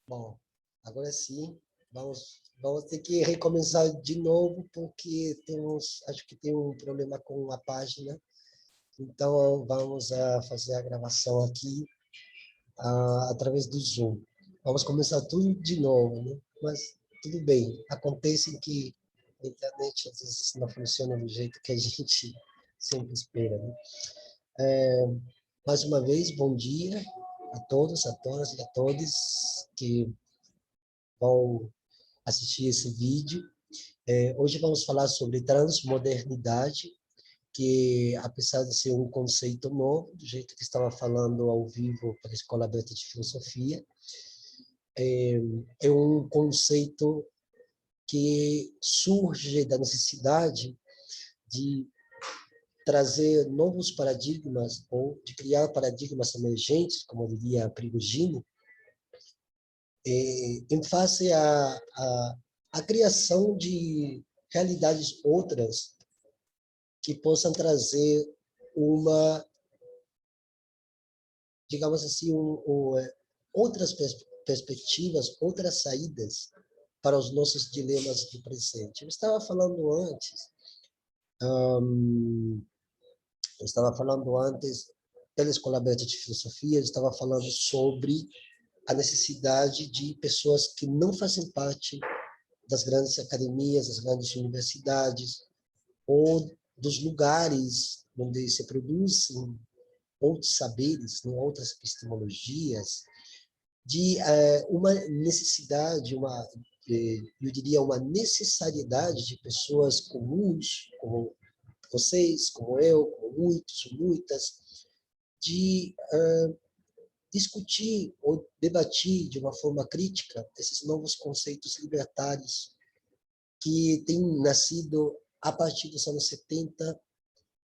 Bom, agora sim, vamos ter que recomeçar de novo, porque acho que tem um problema com a página. Então, vamos fazer a gravação aqui através do Zoom. Vamos começar tudo de novo, né? Mas tudo bem, acontece que a internet às vezes não funciona do jeito que a gente sempre espera, né? Mais uma vez, bom dia a todos, a todas e a todos que vão assistir esse vídeo. Hoje vamos falar sobre transmodernidade, que apesar de ser um conceito novo, do jeito que estava falando ao vivo para a Escola Aberta de Filosofia, é um conceito que surge da necessidade de trazer novos paradigmas ou de criar paradigmas emergentes, como diria Prigogine, em face à criação de realidades outras que possam trazer uma, digamos assim, outras perspectivas, outras saídas para os nossos dilemas do presente. Eu estava falando antes pela Escola Aberta de Filosofia, eu estava falando sobre a necessidade de pessoas que não fazem parte das grandes academias, das grandes universidades, ou dos lugares onde se produzem outros saberes, né, outras epistemologias, de uma necessidade, eu diria, uma necessariedade de pessoas comuns, como vocês, como eu, como muitos, muitas, de discutir ou debater de uma forma crítica esses novos conceitos libertários que têm nascido a partir dos anos 70,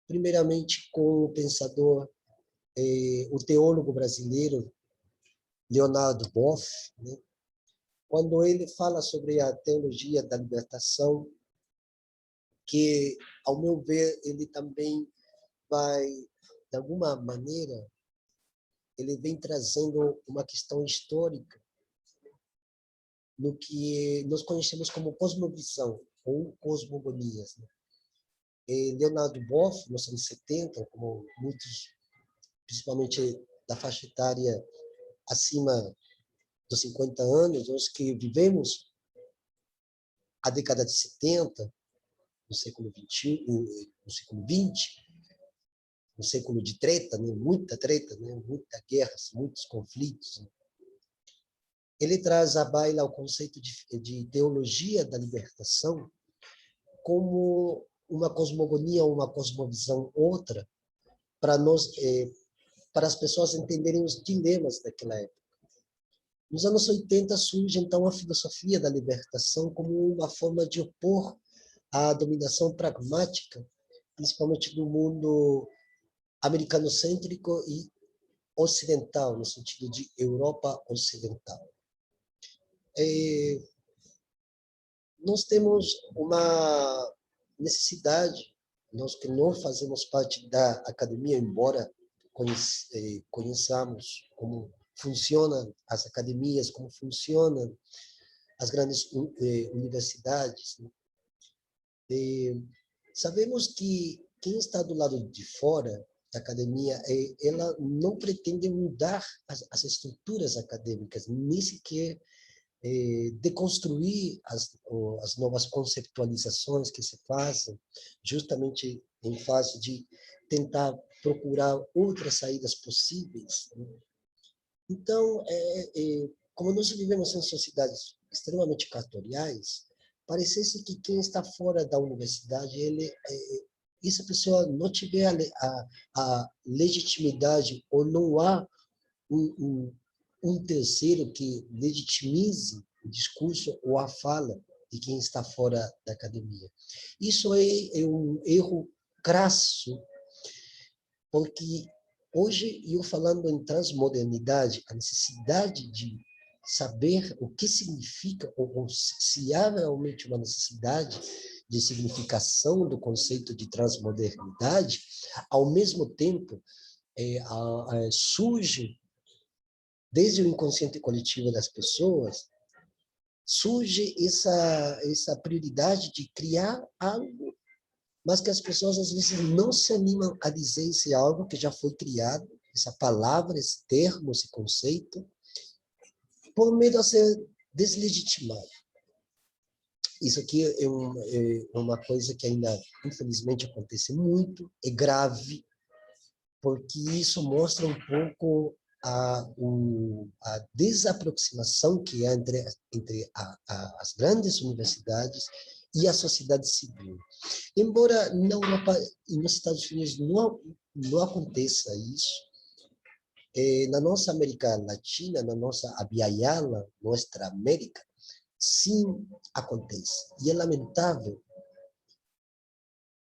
primeiramente com o pensador, o teólogo brasileiro Leonardo Boff, né? Quando ele fala sobre a teologia da libertação, que, ao meu ver, ele também vai, de alguma maneira, ele vem trazendo uma questão histórica no que nós conhecemos como cosmovisão ou cosmogonias, né? Leonardo Boff, nos anos 70, como muitos, principalmente da faixa etária acima dos 50 anos, os que vivemos a década de 70, no século XXI, no século XX, no século de treta, né? Muita treta, né? Muita guerra, muitos conflitos, né? Ele traz à baila o conceito de teologia da libertação como uma cosmogonia, uma cosmovisão outra, para nós, para as pessoas entenderem os dilemas daquela época. Nos anos 80 surge, então, a filosofia da libertação como uma forma de opor à dominação pragmática, principalmente do mundo americanocêntrico e ocidental, no sentido de Europa ocidental. Nós temos uma necessidade, nós que não fazemos parte da academia, embora conheçamos como funcionam as academias, como funcionam as grandes universidades, né? Sabemos que quem está do lado de fora da academia, ela não pretende mudar as estruturas acadêmicas, nem sequer deconstruir as novas conceptualizações que se fazem, justamente em fase de tentar procurar outras saídas possíveis, né? Então, como nós vivemos em sociedades extremamente cartoriais, parecesse que quem está fora da universidade, essa pessoa não tiver a legitimidade, ou não há um terceiro que legitimize o discurso ou a fala de quem está fora da academia. Isso é um erro crasso, porque hoje, eu falando em transmodernidade, a necessidade de saber o que significa, ou se há realmente uma necessidade de significação do conceito de transmodernidade, ao mesmo tempo surge desde o inconsciente coletivo das pessoas, surge essa prioridade de criar algo, mas que as pessoas às vezes não se animam a dizer esse algo que já foi criado, essa palavra, esse termo, esse conceito, por medo a ser deslegitimado. Isso aqui é uma coisa que ainda, infelizmente, acontece muito, é grave, porque isso mostra um pouco a desaproximação que há entre as grandes universidades e a sociedade civil. Embora na Europa e nos Estados Unidos não aconteça isso, na nossa América Latina, na nossa Abya-Yala, nossa América, sim acontece. E é lamentável,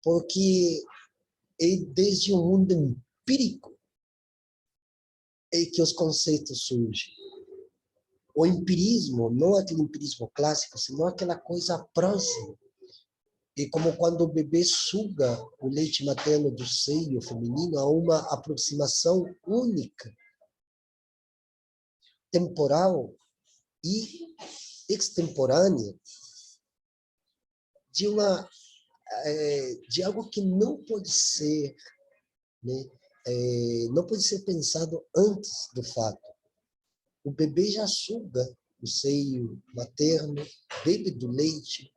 porque é desde o mundo empírico que os conceitos surgem. O empirismo, não aquele empirismo clássico, senão aquela coisa próxima. É como quando o bebê suga o leite materno do seio feminino, há uma aproximação única, temporal e extemporânea de algo que não pode ser, né? Não pode ser pensado antes do fato. O bebê já suga o seio materno, bebe do leite,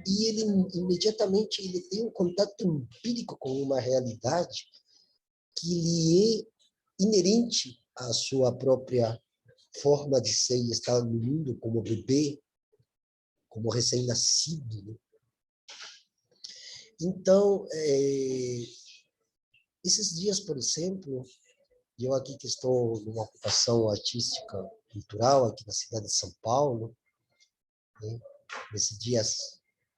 e ele imediatamente ele tem um contato empírico com uma realidade que lhe é inerente à sua própria forma de ser e estar no mundo como bebê, como recém-nascido, né? Então, esses dias, por exemplo, eu aqui que estou numa ocupação artística, cultural, aqui na cidade de São Paulo, né? Nesses dias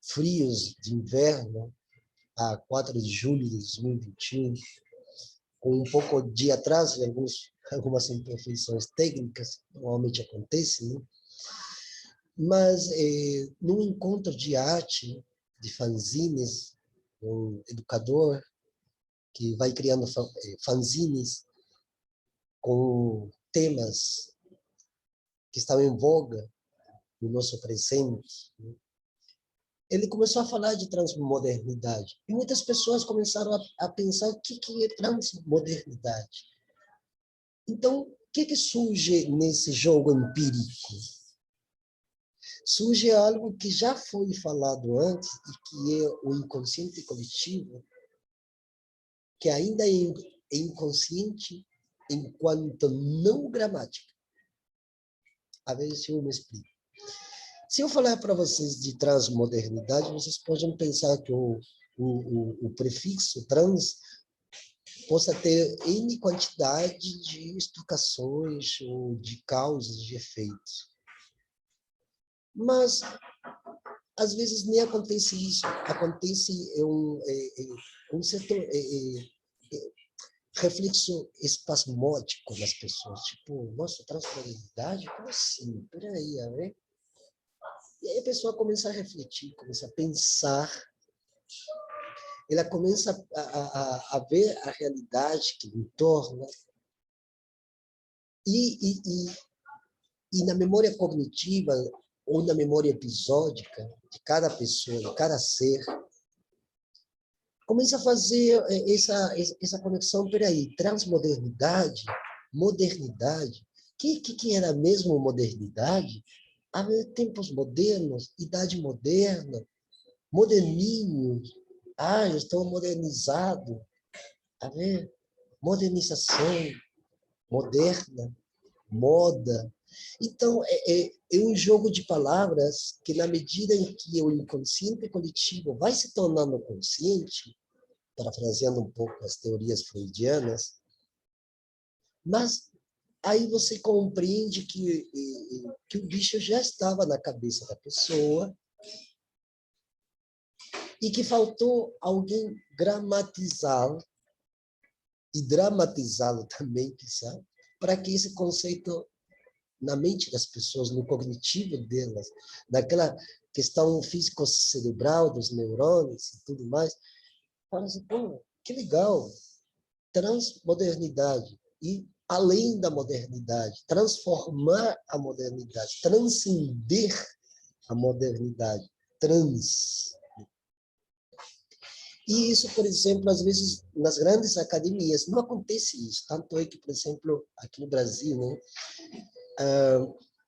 frios de inverno, a 4 de julho de 2021, com um pouco de atraso em algumas imperfeições técnicas, normalmente acontecem, né? Mas num encontro de arte, de fanzines, um educador que vai criando fanzines com temas que estão em voga no nosso presente, né? Ele começou a falar de transmodernidade. E muitas pessoas começaram a pensar o que é transmodernidade. Então, o que surge nesse jogo empírico? Surge algo que já foi falado antes e que é o inconsciente coletivo, que ainda é inconsciente enquanto não gramática. A ver se eu me explico. Se eu falar para vocês de transmodernidade, vocês podem pensar que o prefixo trans possa ter N quantidade de explicações ou de causas, de efeitos. Mas, às vezes, nem acontece isso. Acontece um certo reflexo espasmódico nas pessoas. Tipo, nossa, transmodernidade? Como assim? Peraí, a ver? E aí a pessoa começa a refletir, começa a pensar, ela começa a ver a realidade que lhe torna, e na memória cognitiva ou na memória episódica de cada pessoa, de cada ser, começa a fazer essa conexão, peraí, transmodernidade, modernidade, que era mesmo modernidade? Havia tempos modernos, idade moderna, moderninho, eu estou modernizado, a ver, modernização, moderna, moda. Então, é um jogo de palavras que, na medida em que o inconsciente coletivo vai se tornando consciente, parafraseando um pouco as teorias freudianas, mas aí você compreende que o bicho já estava na cabeça da pessoa e que faltou alguém gramatizá-lo e dramatizá-lo também, quizá, para que esse conceito, na mente das pessoas, no cognitivo delas, naquela questão físico-cerebral dos neurônios e tudo mais, fala assim, pô, que legal, transmodernidade. E além da modernidade, transformar a modernidade, transcender a modernidade, E isso, por exemplo, às vezes, nas grandes academias, não acontece isso. Tanto é que, por exemplo, aqui no Brasil, né,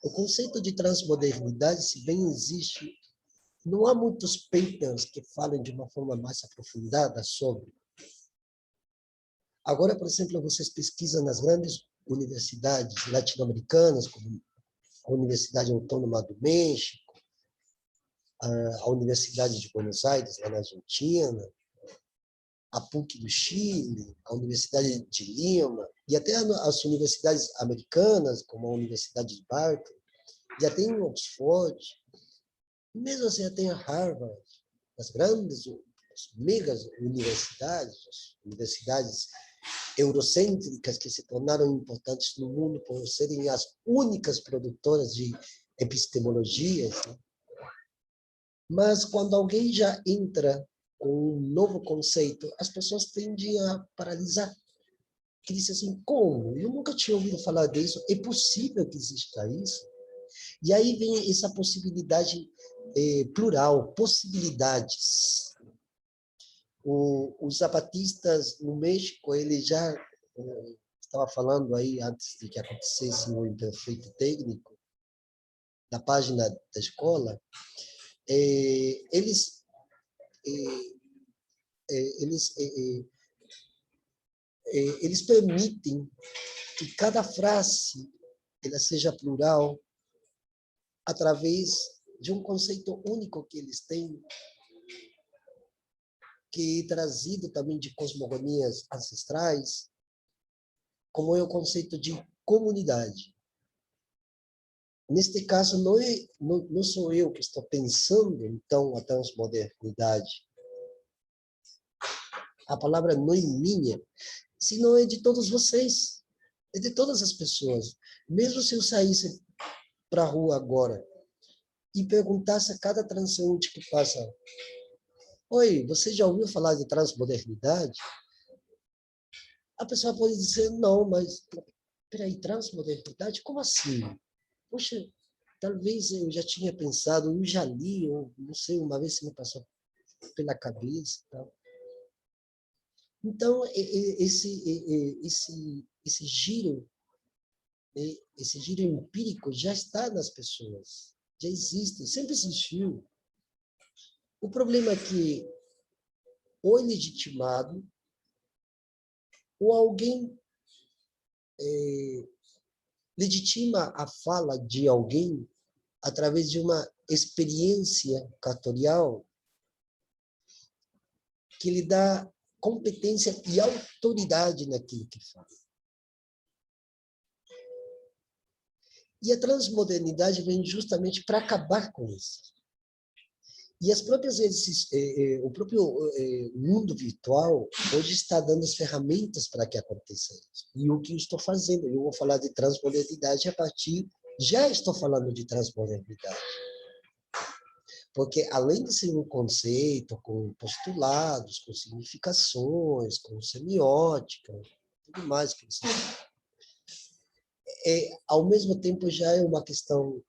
o conceito de transmodernidade, se bem existe, não há muitos papers que falem de uma forma mais aprofundada sobre. Agora, por exemplo, vocês pesquisam nas grandes universidades latino-americanas, como a Universidade Autônoma do México, a Universidade de Buenos Aires, lá na Argentina, a PUC do Chile, a Universidade de Lima, e até as universidades americanas, como a Universidade de Berkeley, já tem Oxford, e mesmo assim já tem a Harvard, as grandes, as megas universidades eurocêntricas que se tornaram importantes no mundo por serem as únicas produtoras de epistemologias. Né? Mas quando alguém já entra com um novo conceito, as pessoas tendem a paralisar. Que dizem assim, como? Eu nunca tinha ouvido falar disso. É possível que exista isso? E aí vem essa possibilidade plural, possibilidades. Os zapatistas no México, ele já estava falando aí, antes de que acontecesse o imperfeito técnico, na página da escola, eles permitem que cada frase ela seja plural através de um conceito único que eles têm, que é trazido também de cosmogonias ancestrais, como é o conceito de comunidade. Neste caso, não sou eu que estou pensando, então, a transmodernidade. A palavra não é minha, senão é de todos vocês, é de todas as pessoas. Mesmo se eu saísse para a rua agora e perguntasse a cada transeunte que passa, oi, você já ouviu falar de transmodernidade? A pessoa pode dizer, não, mas, peraí, transmodernidade? Como assim? Poxa, talvez eu já tinha pensado, eu já li, ou não sei, uma vez se me passou pela cabeça e tal. Então, esse giro empírico já está nas pessoas, já existe, sempre existiu. O problema é que ou é legitimado, ou alguém legitima a fala de alguém através de uma experiência cartorial que lhe dá competência e autoridade naquilo que fala. E a transmodernidade vem justamente para acabar com isso. E as próprias o próprio mundo virtual hoje está dando as ferramentas para que aconteça isso. E o que eu estou fazendo? Eu vou falar de transmodernidade já estou falando de transmodernidade. Porque, além de ser um conceito com postulados, com significações, com semiótica, tudo mais que você ao mesmo tempo já é uma questão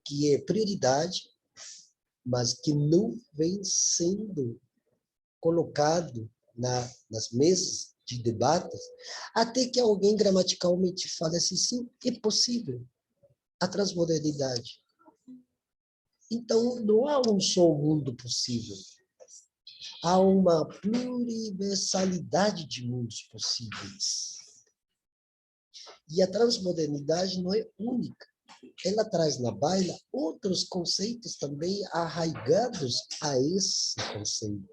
que é prioridade, mas que não vem sendo colocado nas mesas de debates, até que alguém gramaticalmente fale assim, sim, é possível a transmodernidade. Então, não há um só mundo possível. Há uma pluriversalidade de mundos possíveis. E a transmodernidade não é única. Ela traz na baila outros conceitos também arraigados a esse conceito.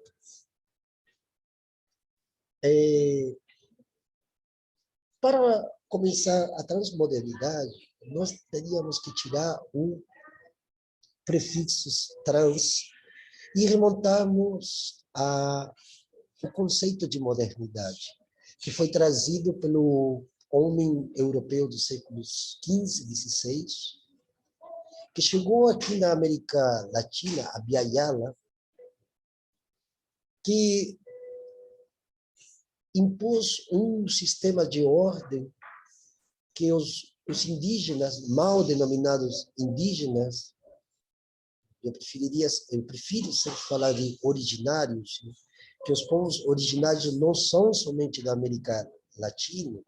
Para começar a transmodernidade, nós teríamos que tirar o prefixos trans e remontarmos o conceito de modernidade, que foi trazido pelo homem europeu dos séculos XV e XVI, que chegou aqui na América Latina, Abya Yala, que impôs um sistema de ordem que os indígenas, mal denominados indígenas, eu prefiro sempre falar de originários, né? Que os povos originários não são somente da América Latina,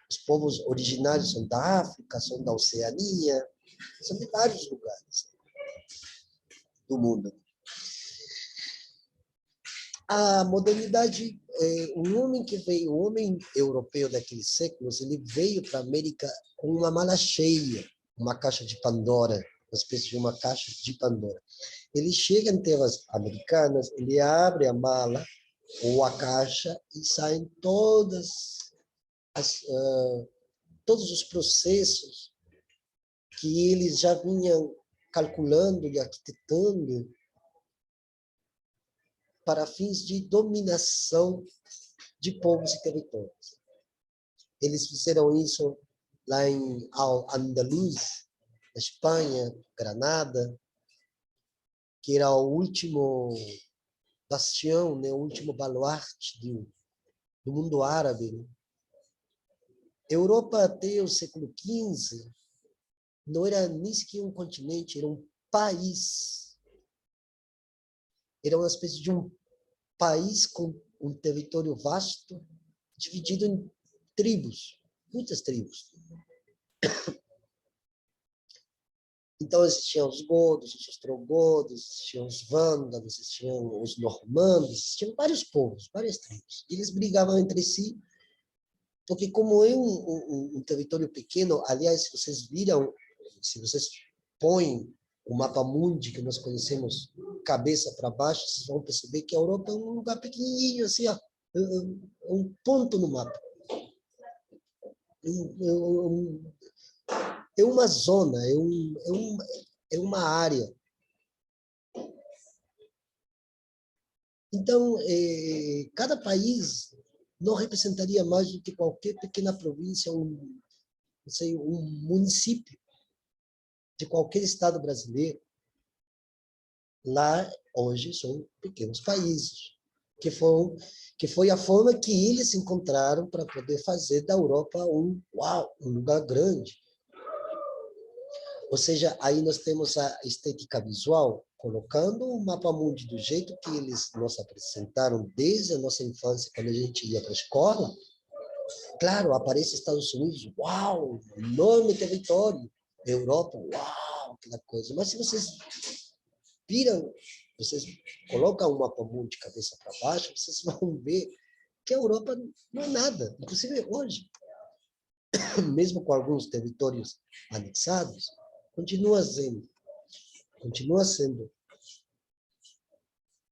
os povos originários são da África, são da Oceania, são de vários lugares do mundo. A modernidade, o homem europeu daqueles séculos, ele veio para a América com uma mala cheia, uma caixa de Pandora, uma espécie de uma caixa de Pandora. Ele chega em terras americanas, ele abre a mala ou a caixa e saem todos os processos que eles já vinham calculando e arquitetando para fins de dominação de povos e territórios. Eles fizeram isso lá em Al-Andalus, na Espanha, Granada, que era o último bastião, né, o último baluarte do mundo árabe. Né? Europa, até o século XV, não era nem sequer um continente, era um país. Era uma espécie de um país com um território vasto, dividido em tribos, muitas tribos. Então, existiam os godos, os ostrogodos, existiam os vândalos, existiam os normandos, existiam vários povos, várias tribos. Eles brigavam entre si, porque como é um território pequeno, aliás, se vocês põem o mapa mundi que nós conhecemos cabeça para baixo, vocês vão perceber que a Europa é um lugar pequenininho, assim, ó, um ponto no mapa. É uma zona, é uma área. Então, cada país não representaria mais do que qualquer pequena província, um município de qualquer estado brasileiro. Lá, hoje, são pequenos países, que foi a forma que eles encontraram para poder fazer da Europa um lugar grande. Ou seja, aí nós temos a estética visual, colocando o mapa mundi do jeito que eles nos apresentaram desde a nossa infância, quando a gente ia para a escola. Claro, aparece Estados Unidos, uau, enorme território. Europa, uau, aquela coisa. Mas se vocês vocês colocam um mapa mundi de cabeça para baixo, vocês vão ver que a Europa não é nada. Inclusive hoje, mesmo com alguns territórios anexados, continua sendo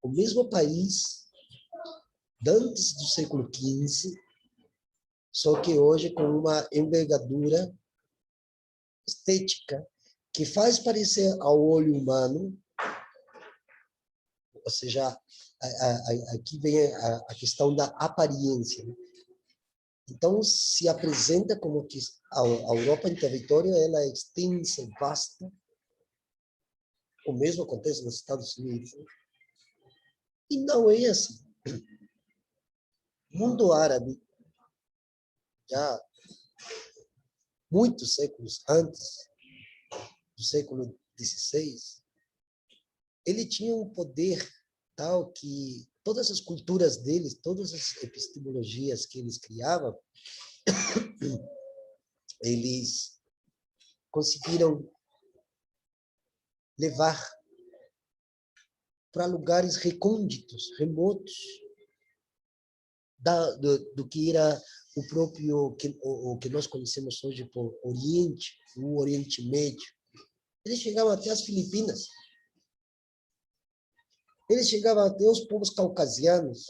o mesmo país antes do século XV, só que hoje com uma envergadura estética que faz parecer ao olho humano, ou seja, aqui vem a questão da aparência. Então, se apresenta como que a Europa em território ela é extensa, vasta. O mesmo acontece nos Estados Unidos. E não é assim. O mundo árabe, já muitos séculos antes do século XVI, ele tinha um poder tal que todas as culturas deles, todas as epistemologias que eles criavam, eles conseguiram levar para lugares recônditos, remotos, do que era o próprio, o que nós conhecemos hoje por Oriente, o Oriente Médio. Eles chegavam até as Filipinas. Eles chegavam até os povos caucasianos.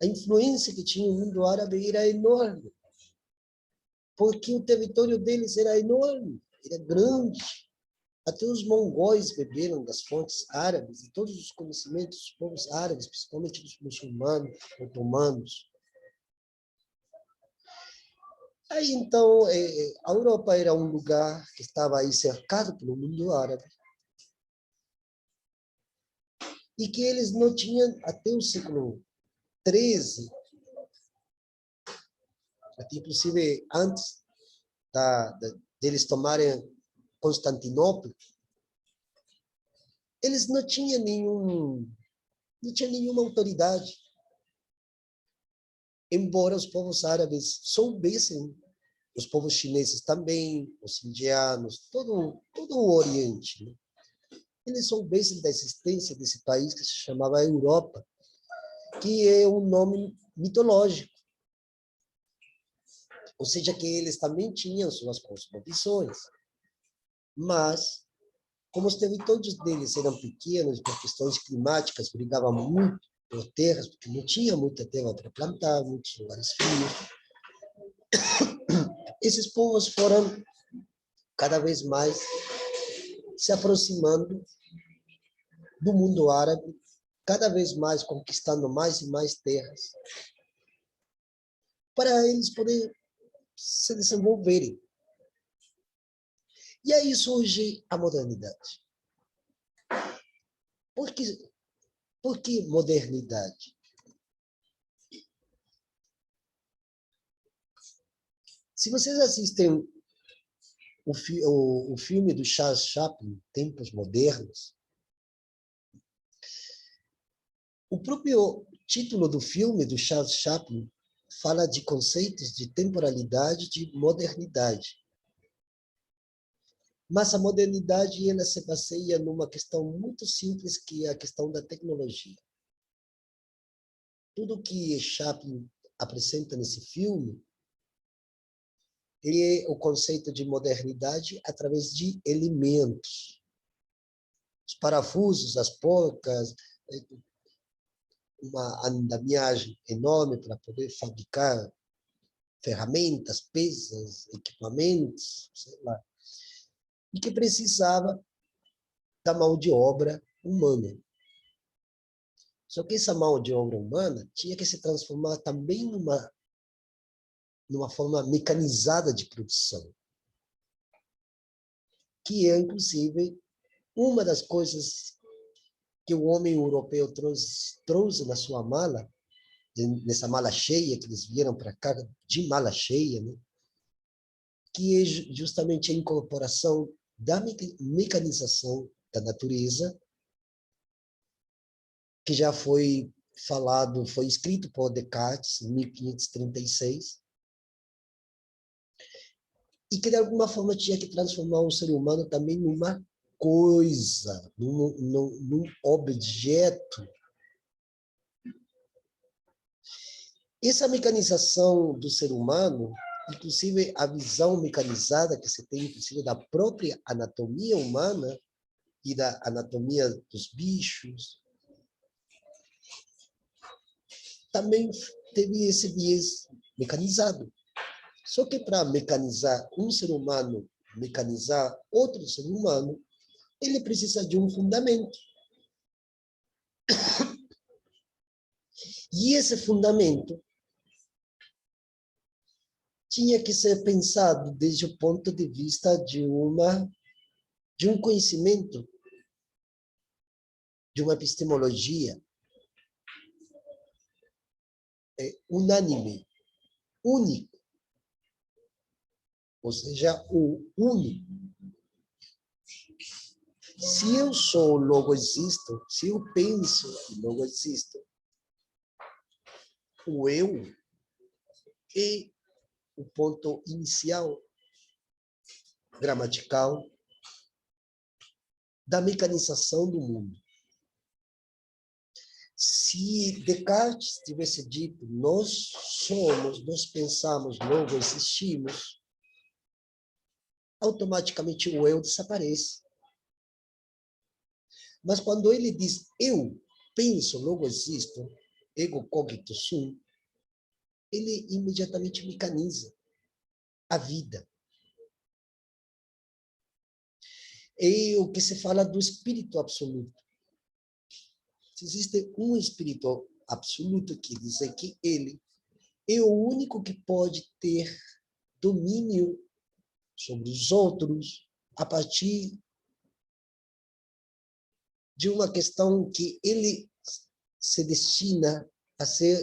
A influência que tinha o mundo árabe era enorme, porque o território deles era enorme, era grande. Até os mongóis beberam das fontes árabes e todos os conhecimentos dos povos árabes, principalmente dos muçulmanos, otomanos. Aí, então, a Europa era um lugar que estava aí cercado pelo mundo árabe e que eles não tinham, até o século XIII, Até, inclusive, antes deles tomarem Constantinopla, eles não tinham nenhuma autoridade. Embora os povos árabes soubessem, os povos chineses também, os indianos, todo o Oriente, né? Eles soubessem da existência desse país que se chamava Europa, que é um nome mitológico. Ou seja, que eles também tinham suas cosmovisões. Mas, como os territórios deles eram pequenos, por questões climáticas, brigavam muito por terras, porque não tinha muita terra para plantar, muitos lugares frios. Esses povos foram cada vez mais se aproximando do mundo árabe, cada vez mais conquistando mais e mais terras, para eles poderem se desenvolverem. E aí surge a modernidade. Por que modernidade? Se vocês assistem o filme do Charles Chaplin, Tempos Modernos, o próprio título do filme do Charles Chaplin fala de conceitos de temporalidade, de modernidade. Mas a modernidade ela se baseia numa questão muito simples, que é a questão da tecnologia. Tudo que Chaplin apresenta nesse filme é o conceito de modernidade através de elementos. Os parafusos, as porcas, uma andamiagem enorme para poder fabricar ferramentas, peças, equipamentos, sei lá, e que precisava da mão de obra humana. Só que essa mão de obra humana tinha que se transformar também numa forma mecanizada de produção, que é, inclusive, uma das coisas que o homem europeu trouxe na sua mala, nessa mala cheia, que eles vieram para cá de mala cheia, né? Que é justamente a incorporação da mecanização da natureza, que já foi falado, foi escrito por Descartes em 1536, e que de alguma forma tinha que transformar o ser humano também numa coisa, num objeto. Essa mecanização do ser humano, inclusive a visão mecanizada que se tem, inclusive, da própria anatomia humana e da anatomia dos bichos, também teve esse viés mecanizado. Só que para mecanizar um ser humano, mecanizar outro ser humano, ele precisa de um fundamento. E esse fundamento tinha que ser pensado desde o ponto de vista de um conhecimento, de uma epistemologia unânime, único, ou seja, o único. Se eu sou, logo existo, se eu penso, logo existo, o eu é o ponto inicial, gramatical, da mecanização do mundo. Se Descartes tivesse dito, nós somos, nós pensamos, logo existimos, automaticamente o eu desaparece. Mas quando ele diz, eu penso, logo existo, ego cogito sum, ele imediatamente mecaniza a vida. É o que se fala do espírito absoluto. Se existe um espírito absoluto que diz que ele é o único que pode ter domínio sobre os outros a partir de uma questão que ele se destina a ser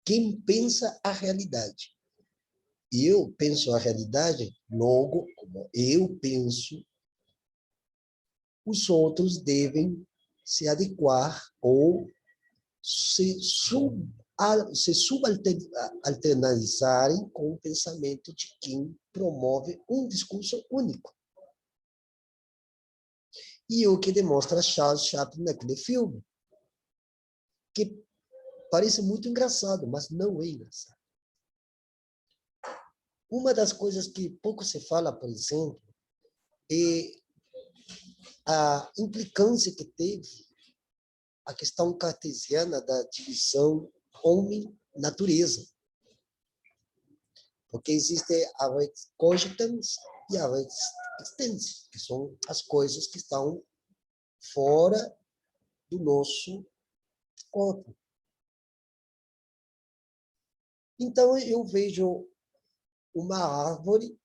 quem pensa a realidade. Eu penso a realidade, logo, como eu penso, os outros devem se adequar ou se subalternizarem com o pensamento de quem promove um discurso único. E o que demonstra Charles Chaplin naquele filme, que parece muito engraçado, mas não é engraçado. Uma das coisas que pouco se fala, por exemplo, é a implicância que teve a questão cartesiana da divisão homem-natureza. Porque existe a res cogitans e a res extens, que são as coisas que estão fora do nosso corpo. Então, eu vejo uma árvore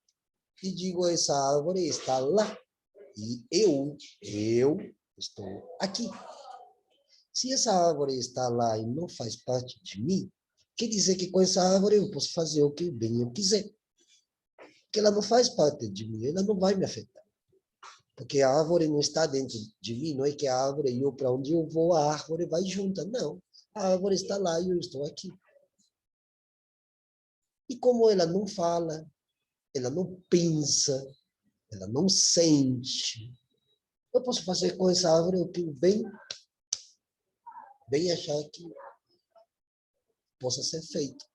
e digo, essa árvore está lá. E eu estou aqui. Se essa árvore está lá e não faz parte de mim, quer dizer que com essa árvore eu posso fazer o que bem eu quiser. Porque ela não faz parte de mim, ela não vai me afetar. Porque a árvore não está dentro de mim, não é que a árvore, eu para onde eu vou, a árvore vai junta. Não, a árvore está lá e eu estou aqui. E como ela não fala, ela não pensa, ela não sente, eu posso fazer com essa árvore o que bem achar que possa ser feito.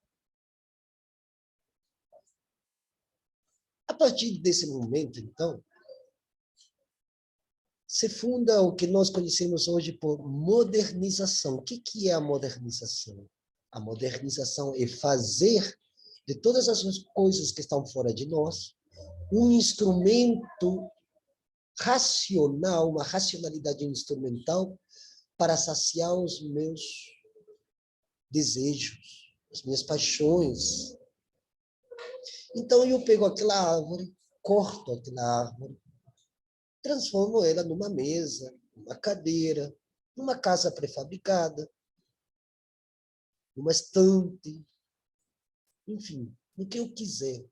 A partir desse momento, então, se funda o que nós conhecemos hoje por modernização. O que é a modernização? A modernização é fazer de todas as coisas que estão fora de nós um instrumento racional, uma racionalidade instrumental para saciar os meus desejos, as minhas paixões. Então, eu pego aquela árvore, corto aquela árvore, transformo ela numa mesa, numa cadeira, numa casa prefabricada, numa estante, enfim, no que eu quiser.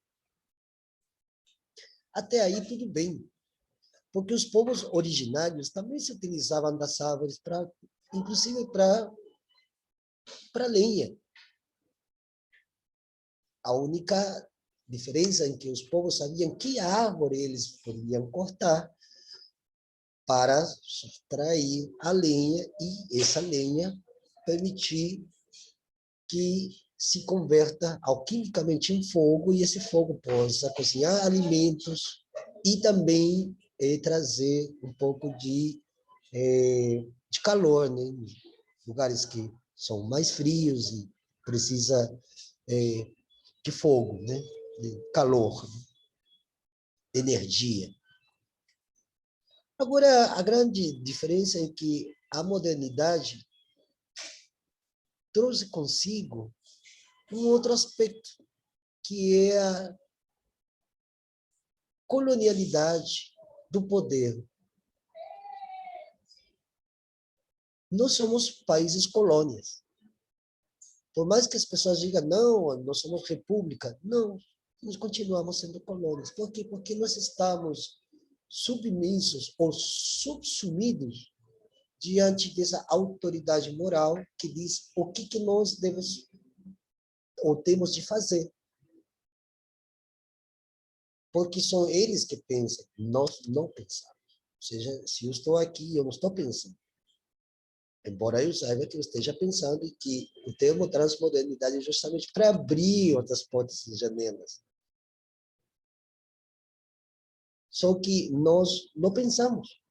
Até aí, tudo bem. Porque os povos originários também se utilizavam das árvores, inclusive para lenha. A única diferença é que os povos sabiam que árvore eles podiam cortar para subtrair a lenha e essa lenha permitir que se converta alquimicamente em fogo e esse fogo possa cozinhar alimentos e também trazer um pouco de calor, né? Lugares que são mais frios e precisa de fogo, né? De calor, energia. Agora, a grande diferença é que a modernidade trouxe consigo um outro aspecto, que é a colonialidade do poder. Nós somos países colônias. Por mais que as pessoas digam, não, nós somos república, não, nós continuamos sendo colônias. Por quê? Porque nós estamos submissos ou subsumidos diante dessa autoridade moral que diz o que nós devemos ou temos de fazer. Porque são eles que pensam, nós não pensamos. Ou seja, se eu estou aqui, eu não estou pensando. Embora eu saiba que eu esteja pensando e que o termo transmodernidade é justamente para abrir outras portas e janelas. Só que nós não pensamos.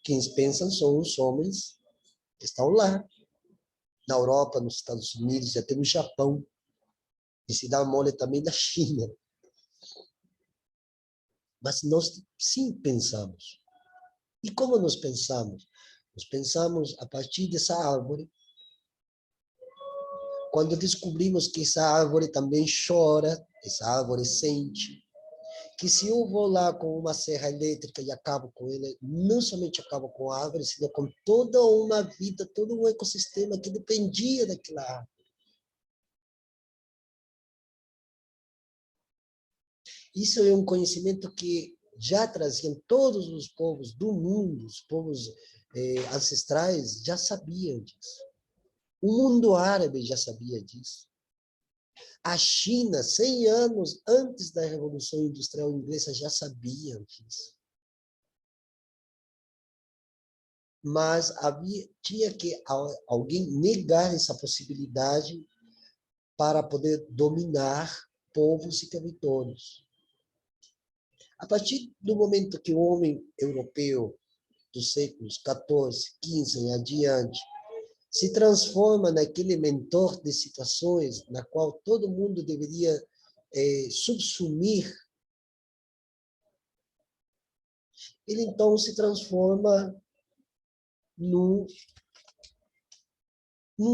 Quem pensam são os homens que estão lá, na Europa, nos Estados Unidos e até no Japão. E se dá mole também na China. Mas nós sim pensamos. E como nós pensamos? Nós pensamos a partir dessa árvore. Quando descobrimos que essa árvore também chora, essa árvore sente, que se eu vou lá com uma serra elétrica e acabo com ela, não somente acabo com a árvore, senão com toda uma vida, todo um ecossistema que dependia daquela árvore. Isso é um conhecimento que já traziam todos os povos do mundo, os povos ancestrais já sabiam disso. O mundo árabe já sabia disso. A China, 100 anos antes da Revolução Industrial Inglesa, já sabia disso. Mas tinha que alguém negar essa possibilidade para poder dominar povos e territórios. A partir do momento que o homem europeu dos séculos 14, 15 em adiante se transforma naquele mentor de situações na qual todo mundo deveria subsumir, ele então se transforma num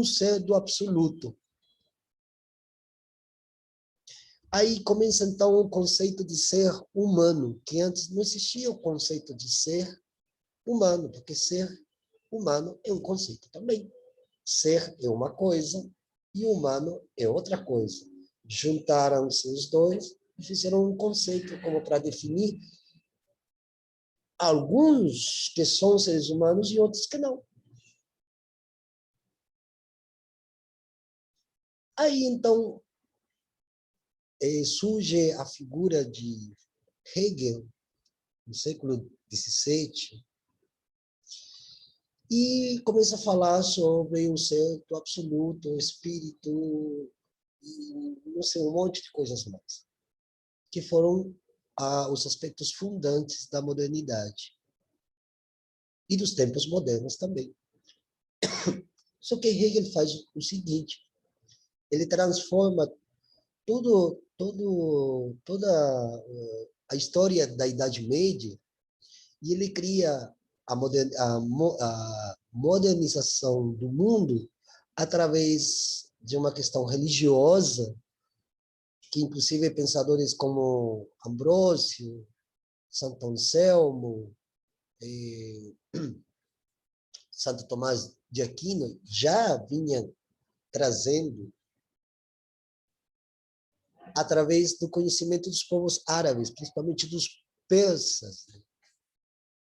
ser do absoluto. Aí começa, então, o conceito de ser humano, que antes não existia o conceito de ser humano, porque ser humano é um conceito também. Ser é uma coisa e humano é outra coisa. Juntaram-se os dois e fizeram um conceito como para definir alguns que são seres humanos e outros que não. Aí, então, surge a figura de Hegel, no século XVII, e começa a falar sobre o ser do absoluto, o espírito, e não sei, um monte de coisas mais, que foram os aspectos fundantes da modernidade e dos tempos modernos também. Só que Hegel faz o seguinte, ele transforma toda a história da Idade Média e ele cria a modernização do mundo através de uma questão religiosa, que inclusive pensadores como Ambrósio, Santo Anselmo, Santo Tomás de Aquino já vinham trazendo através do conhecimento dos povos árabes, principalmente dos persas.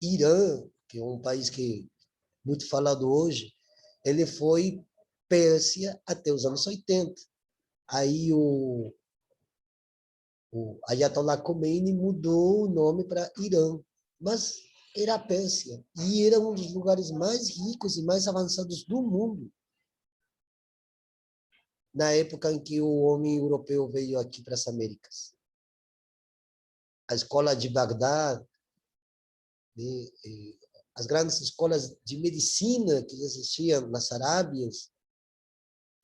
Irã, que é um país que é muito falado hoje, ele foi Pérsia até os anos 80. Aí o Ayatollah Khomeini mudou o nome para Irã, mas era a Pérsia, e era um dos lugares mais ricos e mais avançados do mundo. Na época em que o homem europeu veio aqui para as Américas. A escola de Bagdá, as grandes escolas de medicina que existiam nas Arábias,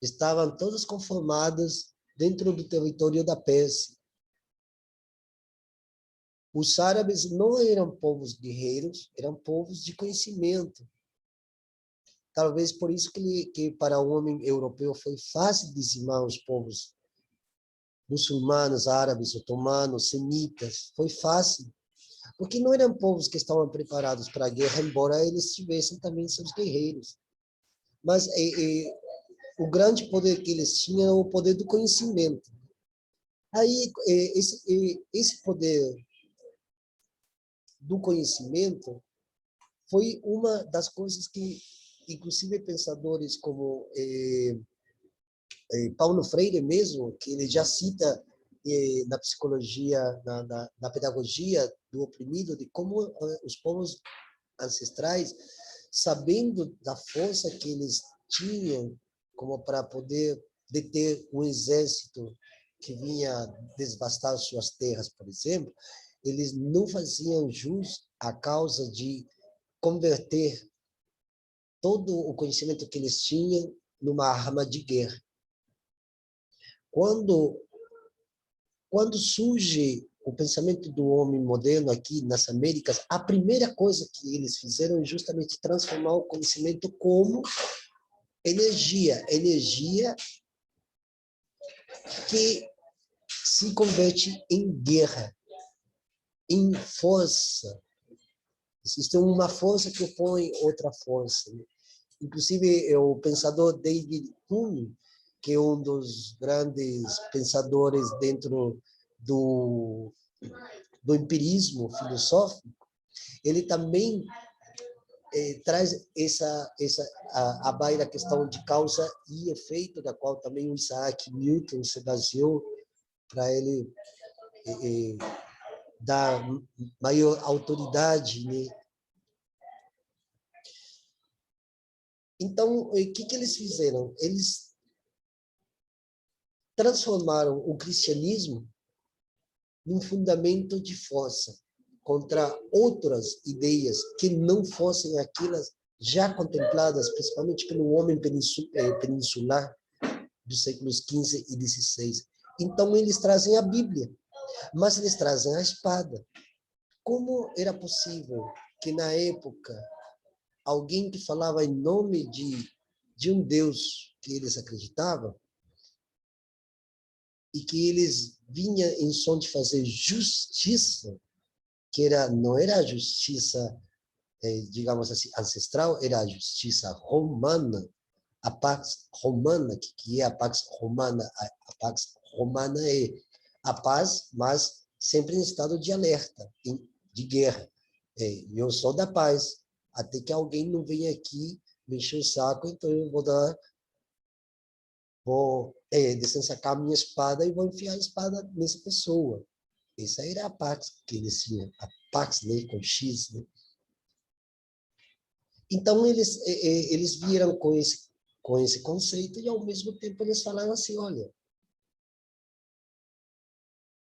estavam todas conformadas dentro do território da Pérsia. Os árabes não eram povos guerreiros, eram povos de conhecimento. Talvez por isso que para o homem europeu foi fácil dizimar os povos muçulmanos, árabes, otomanos, semitas. Foi fácil, porque não eram povos que estavam preparados para a guerra, embora eles tivessem também seus guerreiros. Mas o grande poder que eles tinham era o poder do conhecimento. Aí, esse poder do conhecimento foi uma das coisas que, inclusive, pensadores como Paulo Freire mesmo, que ele já cita na psicologia, na pedagogia do oprimido, de como os povos ancestrais, sabendo da força que eles tinham como para poder deter um exército que vinha devastar suas terras, por exemplo, eles não faziam jus à causa de converter todo o conhecimento que eles tinham numa arma de guerra. Quando surge o pensamento do homem moderno aqui nas Américas, a primeira coisa que eles fizeram é justamente transformar o conhecimento como energia que se converte em guerra, em força. Existe uma força que opõe outra força. Inclusive, o pensador David Hume, que é um dos grandes pensadores dentro do do empirismo filosófico, ele também traz a baila questão de causa e efeito, da qual também o Isaac Newton se baseou para ele dar maior autoridade, né? Então, o que eles fizeram? Eles transformaram o cristianismo num fundamento de força contra outras ideias que não fossem aquelas já contempladas, principalmente pelo homem peninsular dos séculos XV e XVI. Então, eles trazem a Bíblia, mas eles trazem a espada. Como era possível que, na época, alguém que falava em nome de um Deus que eles acreditavam, e que eles vinham em som de fazer justiça, que não era a justiça, digamos assim, ancestral, era a justiça romana, a Pax Romana, que é a Pax Romana? A Pax Romana é a paz, mas sempre em estado de alerta, de guerra. Eu sou da paz, até que alguém não venha aqui me encher o saco, então eu vou desensacar a minha espada e vou enfiar a espada nessa pessoa. Essa era a Pax que eles tinham, a Pax, né, com X, né? Então, eles viram com esse conceito e, ao mesmo tempo, eles falaram assim, olha,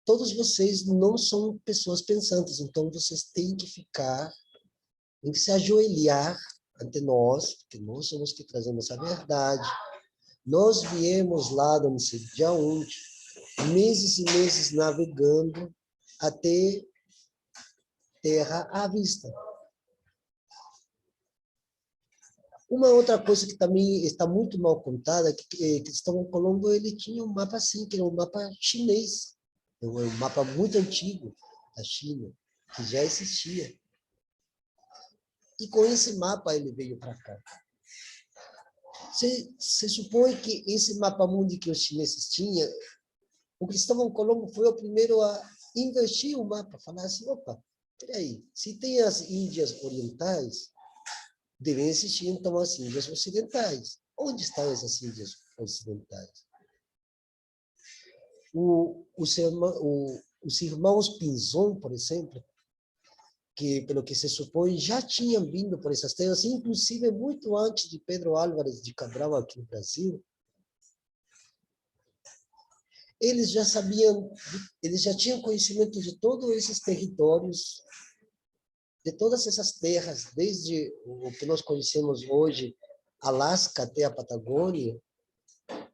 todos vocês não são pessoas pensantes, então vocês têm que se ajoelhar ante nós, porque nós somos que trazemos a verdade. Nós viemos lá, não sei de onde, meses e meses navegando até terra à vista. Uma outra coisa que também está muito mal contada é que Cristóvão Colombo ele tinha um mapa assim, que era um mapa chinês, um mapa muito antigo da China, que já existia. E com esse mapa ele veio para cá. Você supõe que esse mapa mundi que os chineses tinham, o Cristóvão Colombo foi o primeiro a investir o mapa, falar assim, opa, peraí, se tem as Índias orientais, devem existir, então, as Índias ocidentais. Onde estão essas Índias ocidentais? Os irmãos Pinzon, por exemplo, que, pelo que se supõe, já tinham vindo por essas terras, inclusive muito antes de Pedro Álvares de Cabral aqui no Brasil, eles já sabiam, eles já tinham conhecimento de todos esses territórios, de todas essas terras, desde o que nós conhecemos hoje, Alasca até a Patagônia,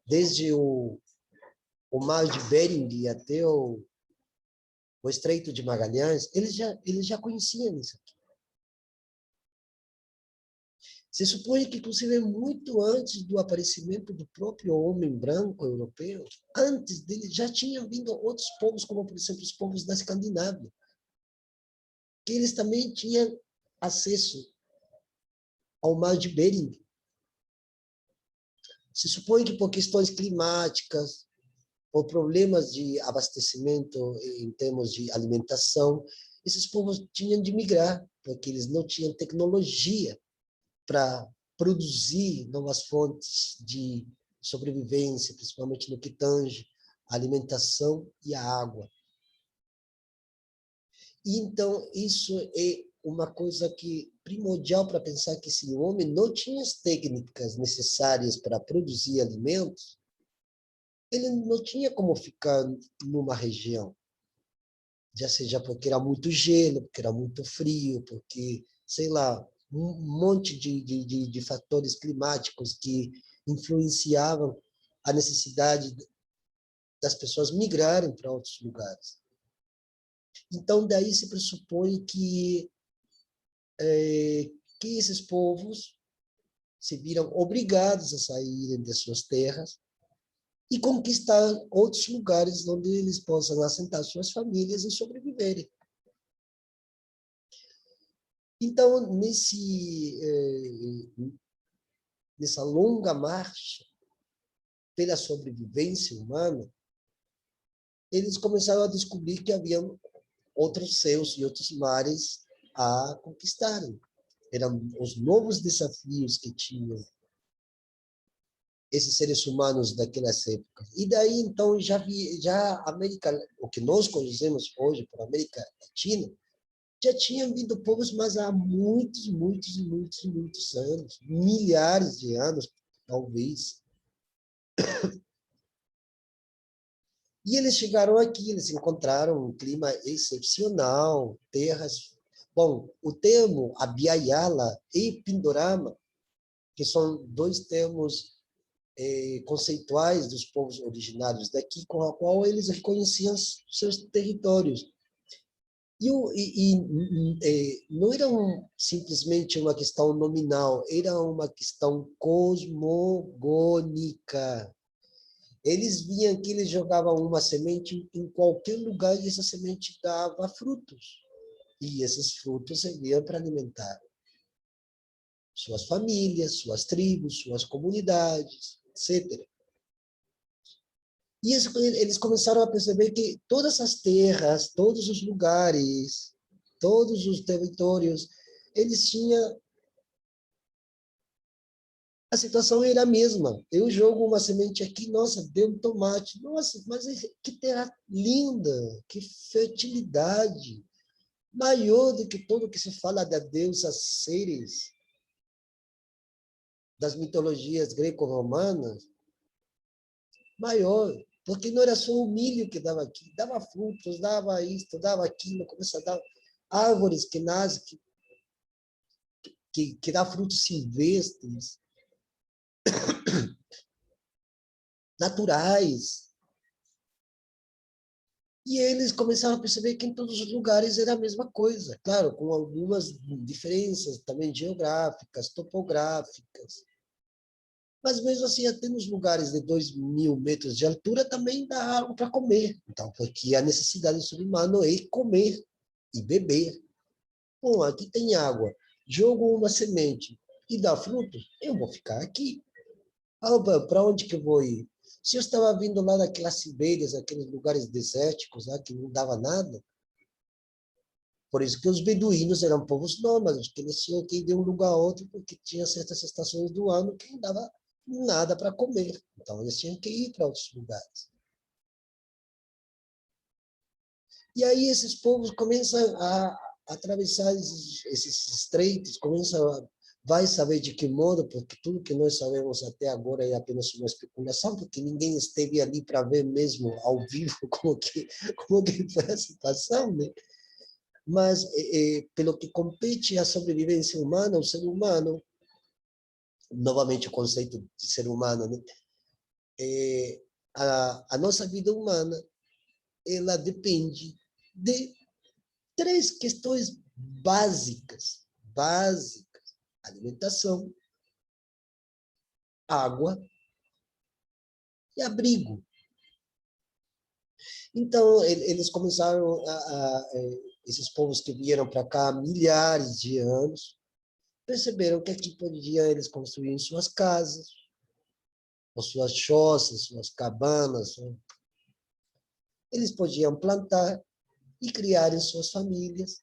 desde o mar de Bering até o Estreito de Magalhães, eles já conheciam isso aqui. Se supõe que, inclusive, muito antes do aparecimento do próprio homem branco europeu, antes dele já tinham vindo outros povos, como, por exemplo, os povos da Escandinávia, que eles também tinham acesso ao mar de Bering. Se supõe que, por questões climáticas, por problemas de abastecimento em termos de alimentação, esses povos tinham de migrar, porque eles não tinham tecnologia para produzir novas fontes de sobrevivência, principalmente no que tange a alimentação e a água. E, então, isso é uma coisa que primordial para pensar que se o homem não tinha as técnicas necessárias para produzir alimentos, ele não tinha como ficar numa região, já seja porque era muito gelo, porque era muito frio, porque, sei lá, um monte de fatores climáticos que influenciavam a necessidade das pessoas migrarem para outros lugares. Então, daí se pressupõe que esses povos se viram obrigados a saírem de suas terras e conquistar outros lugares onde eles possam assentar suas famílias e sobreviverem. Então, nessa longa marcha pela sobrevivência humana, eles começaram a descobrir que haviam outros céus e outros mares a conquistarem. Eram os novos desafios que tinham esses seres humanos daquelas épocas. E daí, então, já a América, o que nós conhecemos hoje por América Latina, já tinham vindo povos, mas há muitos, muitos e muitos, muitos anos, milhares de anos, talvez. E eles chegaram aqui, eles encontraram um clima excepcional, terras... Bom, o termo Abiyala e Pindorama, que são dois termos conceituais dos povos originários daqui, com a qual eles reconheciam seus territórios. Não era simplesmente uma questão nominal, era uma questão cosmogônica. Eles viam que eles jogavam uma semente em qualquer lugar e essa semente dava frutos. E esses frutos serviam para alimentar suas famílias, suas tribos, suas comunidades, etc. E eles começaram a perceber que todas as terras, todos os lugares, todos os territórios, eles tinham... A situação era a mesma. Eu jogo uma semente aqui, nossa, deu um tomate. Nossa, mas que terra linda, que fertilidade. Maior do que tudo que se fala da deusa Ceres, das mitologias greco-romanas. Maior. Porque não era só o milho que dava aqui, dava frutos, dava isto, dava aquilo, começa a dar árvores que nascem, que dá frutos silvestres, naturais. E eles começaram a perceber que em todos os lugares era a mesma coisa, claro, com algumas diferenças também geográficas, topográficas. Mas mesmo assim, até nos lugares de 2.000 metros de altura também dá algo para comer. Então, porque a necessidade do ser humano é comer e beber. Bom, aqui tem água, jogo uma semente e dá frutos, eu vou ficar aqui. Para onde que eu vou ir? Se eu estava vindo lá daquelas Sibérias, aqueles lugares desérticos, lá, que não dava nada, por isso que os beduínos eram povos nômades, que eles tinham que ir de um lugar a outro, porque tinha certas estações do ano que não dava nada para comer. Então, eles tinham que ir para outros lugares. E aí esses povos começam a atravessar esses estreitos, vai saber de que modo, porque tudo que nós sabemos até agora é apenas uma especulação, porque ninguém esteve ali para ver mesmo ao vivo como que foi a situação, né? Mas, pelo que compete à sobrevivência humana, o ser humano, novamente o conceito de ser humano, né? A nossa vida humana, ela depende de três questões básicas. Alimentação, água e abrigo. Então, eles começaram esses povos que vieram para cá há milhares de anos, perceberam que aqui podiam eles construir suas casas, ou suas choças, suas cabanas. Eles podiam plantar e criarem suas famílias.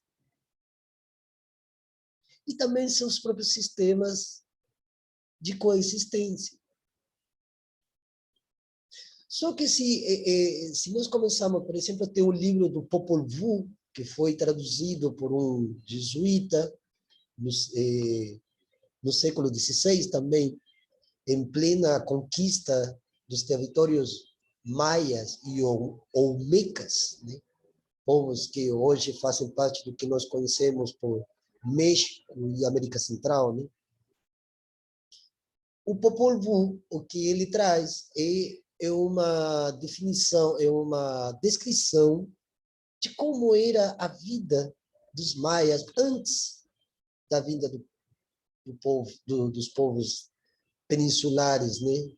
E também seus próprios sistemas de coexistência. Só que se nós começarmos, por exemplo, a ter o livro do Popol Vuh, que foi traduzido por um jesuíta no século XVI também, em plena conquista dos territórios maias e olmecas, né? Povos que hoje fazem parte do que nós conhecemos por México e América Central, né? O Popol Vuh, o que ele traz é uma definição, é uma descrição de como era a vida dos maias antes da vinda do povo, dos povos peninsulares, né?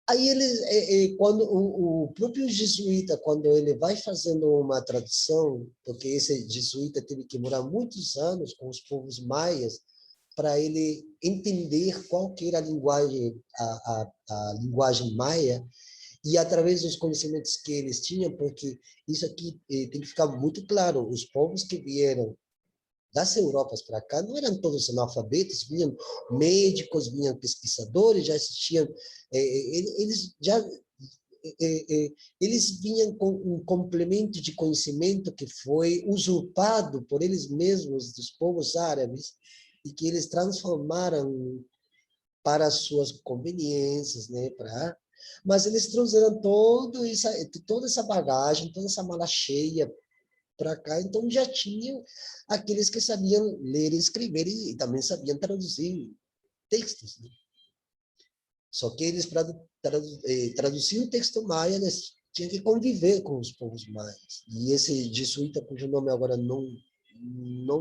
Aí eles, quando o próprio jesuíta, quando ele vai fazendo uma tradução, porque esse jesuíta teve que morar muitos anos com os povos maias para ele entender qual que era a linguagem maia, E através dos conhecimentos que eles tinham, porque isso aqui tem que ficar muito claro, os povos que vieram das Europas para cá não eram todos analfabetos, vinham médicos, vinham pesquisadores, já existiam, eles já eles vinham com um complemento de conhecimento que foi usurpado por eles mesmos dos povos árabes e que eles transformaram para as suas conveniências, né, para mas eles trouxeram toda essa bagagem, toda essa mala cheia para cá, então já tinham aqueles que sabiam ler e escrever e também sabiam traduzir textos, né? Só que eles, para traduzir o texto maia, eles tinham que conviver com os povos maias. E esse jesuíta, cujo nome agora não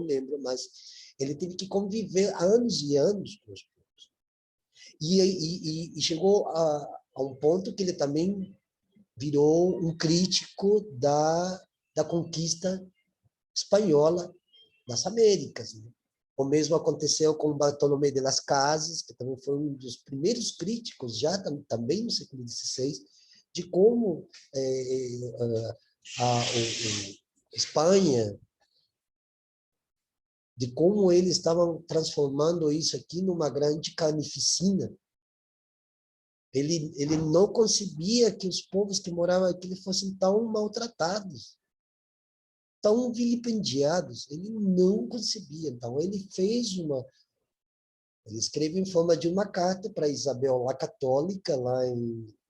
lembro, mas ele teve que conviver anos e anos com os povos. E chegou a um ponto que ele também virou um crítico da conquista espanhola das Américas, né? O mesmo aconteceu com Bartolomé de las Casas, que também foi um dos primeiros críticos, já também no século XVI, de como a Espanha, de como eles estavam transformando isso aqui numa grande carnificina. Ele não concebia que os povos que moravam aqui fossem tão maltratados, tão vilipendiados. Ele não concebia. Então, ele escreve em forma de uma carta para Isabel a Católica, lá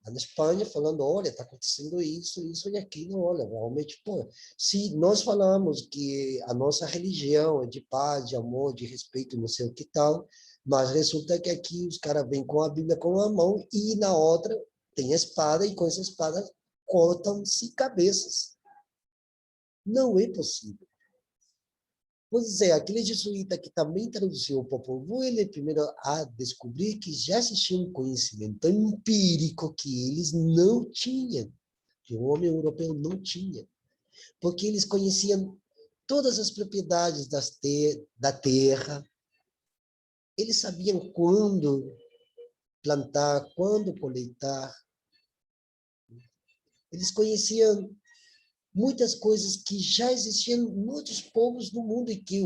na Espanha, falando, olha, está acontecendo isso e aquilo, olha, realmente, pô, se nós falamos que a nossa religião é de paz, de amor, de respeito, não sei o que tal, mas resulta que aqui os caras vêm com a Bíblia com a mão e na outra tem a espada e com essa espada cortam-se cabeças. Não é possível. Pois é, aquele jesuíta que também traduziu o Popol Vuh, ele é primeiro a descobrir que já existia um conhecimento empírico que eles não tinham, que o homem europeu não tinha, porque eles conheciam todas as propriedades da terra, eles sabiam quando plantar, quando coletar, eles conheciam muitas coisas que já existiam em outros povos do mundo e que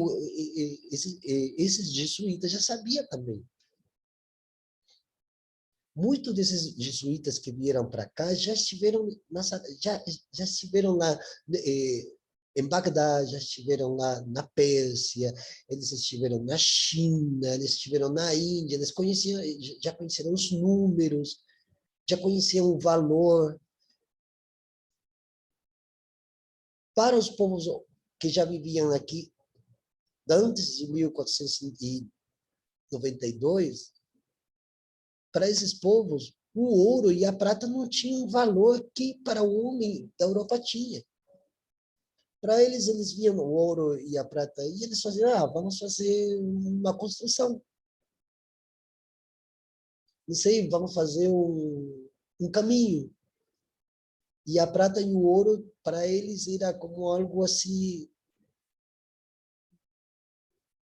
esses jesuítas já sabiam também. Muitos desses jesuítas que vieram para cá já estiveram já estiveram lá em Bagdá, já estiveram lá na Pérsia, eles estiveram na China, eles estiveram na Índia, eles já conheceram os números, já conheciam o valor. Para os povos que já viviam aqui antes de 1492, para esses povos, o ouro e a prata não tinham valor que para o homem da Europa tinha. Para eles, eles viam o ouro e a prata e eles faziam, vamos fazer uma construção. Não sei, vamos fazer um caminho. E a prata e o ouro, para eles, era como algo assim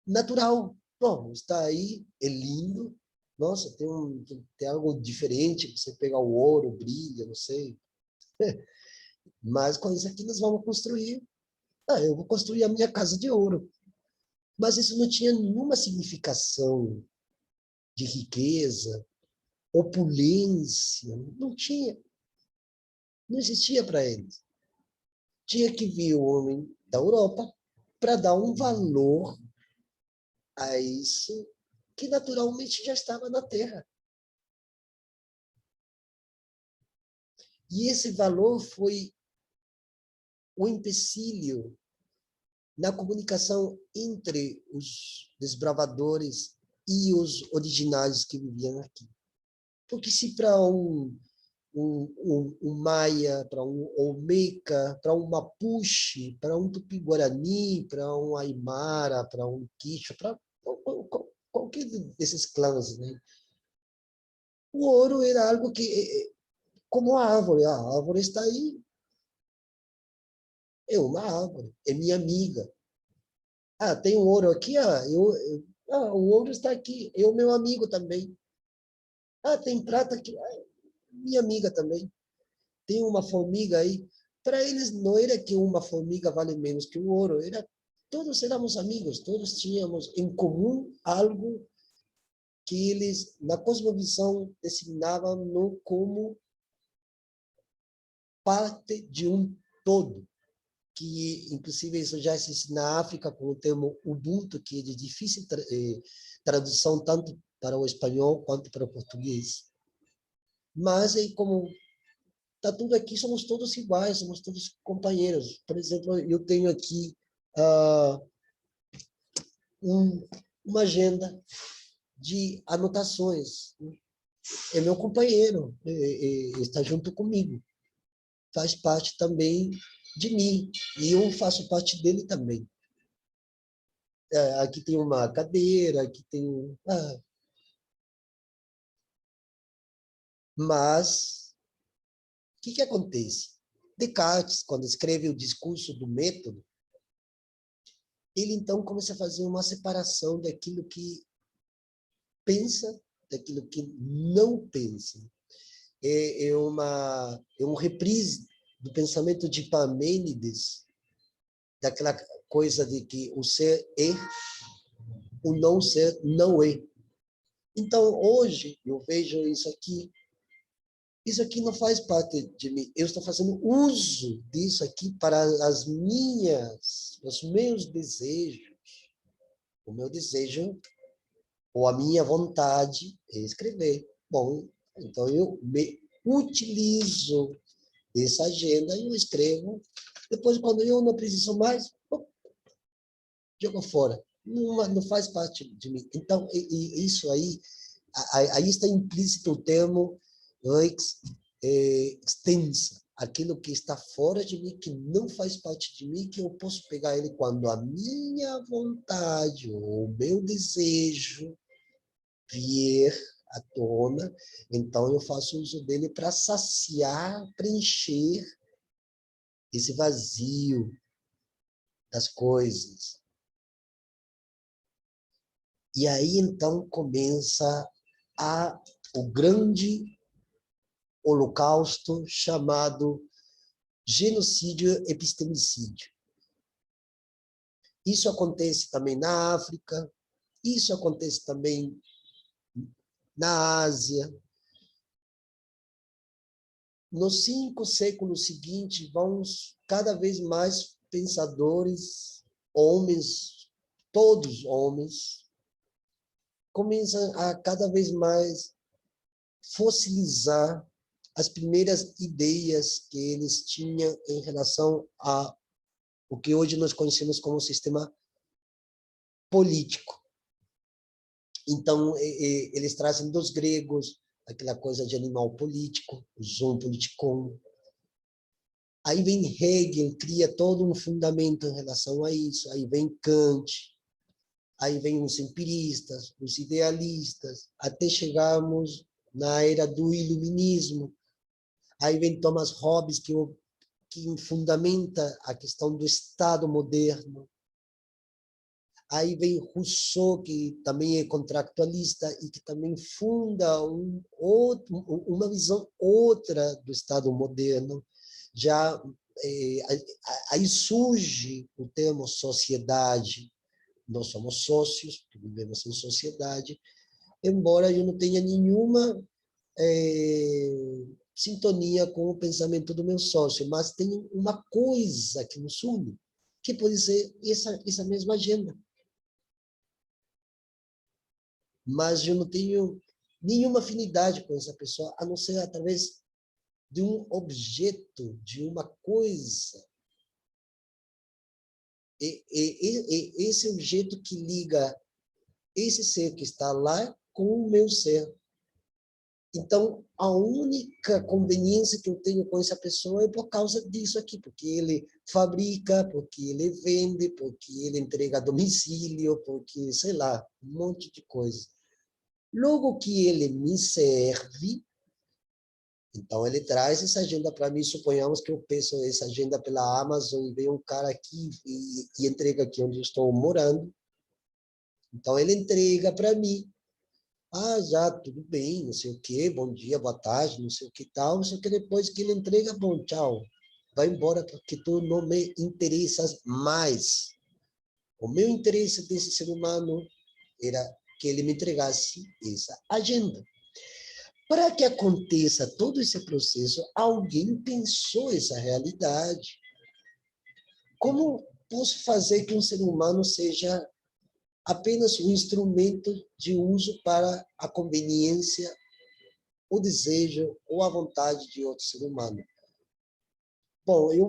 natural. Bom, está aí, é lindo. Nossa, tem algo diferente, você pegar o ouro, brilha, não sei. Mas com isso aqui nós vamos construir. Eu vou construir a minha casa de ouro. Mas isso não tinha nenhuma significação de riqueza, opulência. Não tinha. Não existia para eles. Tinha que vir o homem da Europa para dar um valor a isso que naturalmente já estava na Terra. E esse valor foi o empecilho na comunicação entre os desbravadores e os originários que viviam aqui. Porque se para um Maia, para um Olmeca, para um Mapuche, para um Tupi-Guarani, para um Aimara, para um Quichua, para qualquer desses clãs, né? O ouro era algo que, como a árvore está aí, é uma árvore, é minha amiga. Tem um ouro aqui, o ouro está aqui, é o meu amigo também. Tem prata aqui, minha amiga também. tem uma formiga aí. Para eles não era que uma formiga vale menos que o ouro, era todos éramos amigos, todos tínhamos em comum algo que eles, na cosmovisão, designavam no como parte de um todo, que inclusive isso já existe na África com o termo Ubuntu, que é de difícil tradução tanto para o espanhol quanto para o português. Mas é como está tudo aqui, somos todos iguais, somos todos companheiros. Por exemplo, eu tenho aqui uma agenda de anotações. É meu companheiro, está junto comigo. Faz parte também de mim, e eu faço parte dele também. Aqui tem uma cadeira, aqui tem... Mas, o que acontece? Descartes, quando escreve o discurso do método, ele então começa a fazer uma separação daquilo que pensa, daquilo que não pensa. É um reprise do pensamento de Parmênides, daquela coisa de que o ser é, o não ser não é. Então, hoje, eu vejo isso aqui não faz parte de mim. Eu estou fazendo uso disso aqui para os meus desejos. O meu desejo, ou a minha vontade, é escrever. Bom, então eu me utilizo dessa agenda e eu escrevo. Depois, quando eu não preciso mais, jogo fora. Não faz parte de mim. Então, isso aí está implícito o termo extensa, aquilo que está fora de mim, que não faz parte de mim, que eu posso pegar ele quando a minha vontade, ou o meu desejo vier à tona, então eu faço uso dele para saciar, preencher esse vazio das coisas. E aí, então, começa o grande holocausto chamado genocídio epistemicídio. Isso acontece também na África, isso acontece também na Ásia. Nos 5 séculos seguintes, vão cada vez mais pensadores, homens, todos homens, começam a cada vez mais fossilizar as primeiras ideias que eles tinham em relação a o que hoje nós conhecemos como sistema político. Então, eles trazem dos gregos aquela coisa de animal político, o zoon politikon. Aí vem Hegel, cria todo um fundamento em relação a isso. Aí vem Kant, aí vem os empiristas, os idealistas, até chegarmos na era do iluminismo. Aí vem Thomas Hobbes, que fundamenta a questão do Estado moderno. Aí vem Rousseau, que também é contractualista e que também funda uma visão outra do Estado moderno. Já aí surge o termo sociedade. Nós somos sócios, vivemos em sociedade, embora eu não tenha nenhuma sintonia com o pensamento do meu sócio, mas tem uma coisa que nos une, que pode ser essa mesma agenda. Mas eu não tenho nenhuma afinidade com essa pessoa, a não ser através de um objeto, de uma coisa. Esse objeto que liga esse ser que está lá com o meu ser. Então, a única conveniência que eu tenho com essa pessoa é por causa disso aqui, porque ele fabrica, porque ele vende, porque ele entrega a domicílio, porque, sei lá, um monte de coisa. Logo que ele me serve, então ele traz essa agenda para mim. Suponhamos que eu peço essa agenda pela Amazon e vem um cara aqui e entrega aqui onde eu estou morando. Então ele entrega para mim. Ah, já, tudo bem, não sei o quê, bom dia, boa tarde, não sei o que tal, não sei o que, depois que ele entrega, bom, tchau, vai embora porque tu não me interessas mais. O meu interesse desse ser humano era que ele me entregasse essa agenda. Para que aconteça todo esse processo, alguém pensou essa realidade. Como posso fazer que um ser humano seja apenas um instrumento de uso para a conveniência, o desejo ou a vontade de outro ser humano? Bom, eu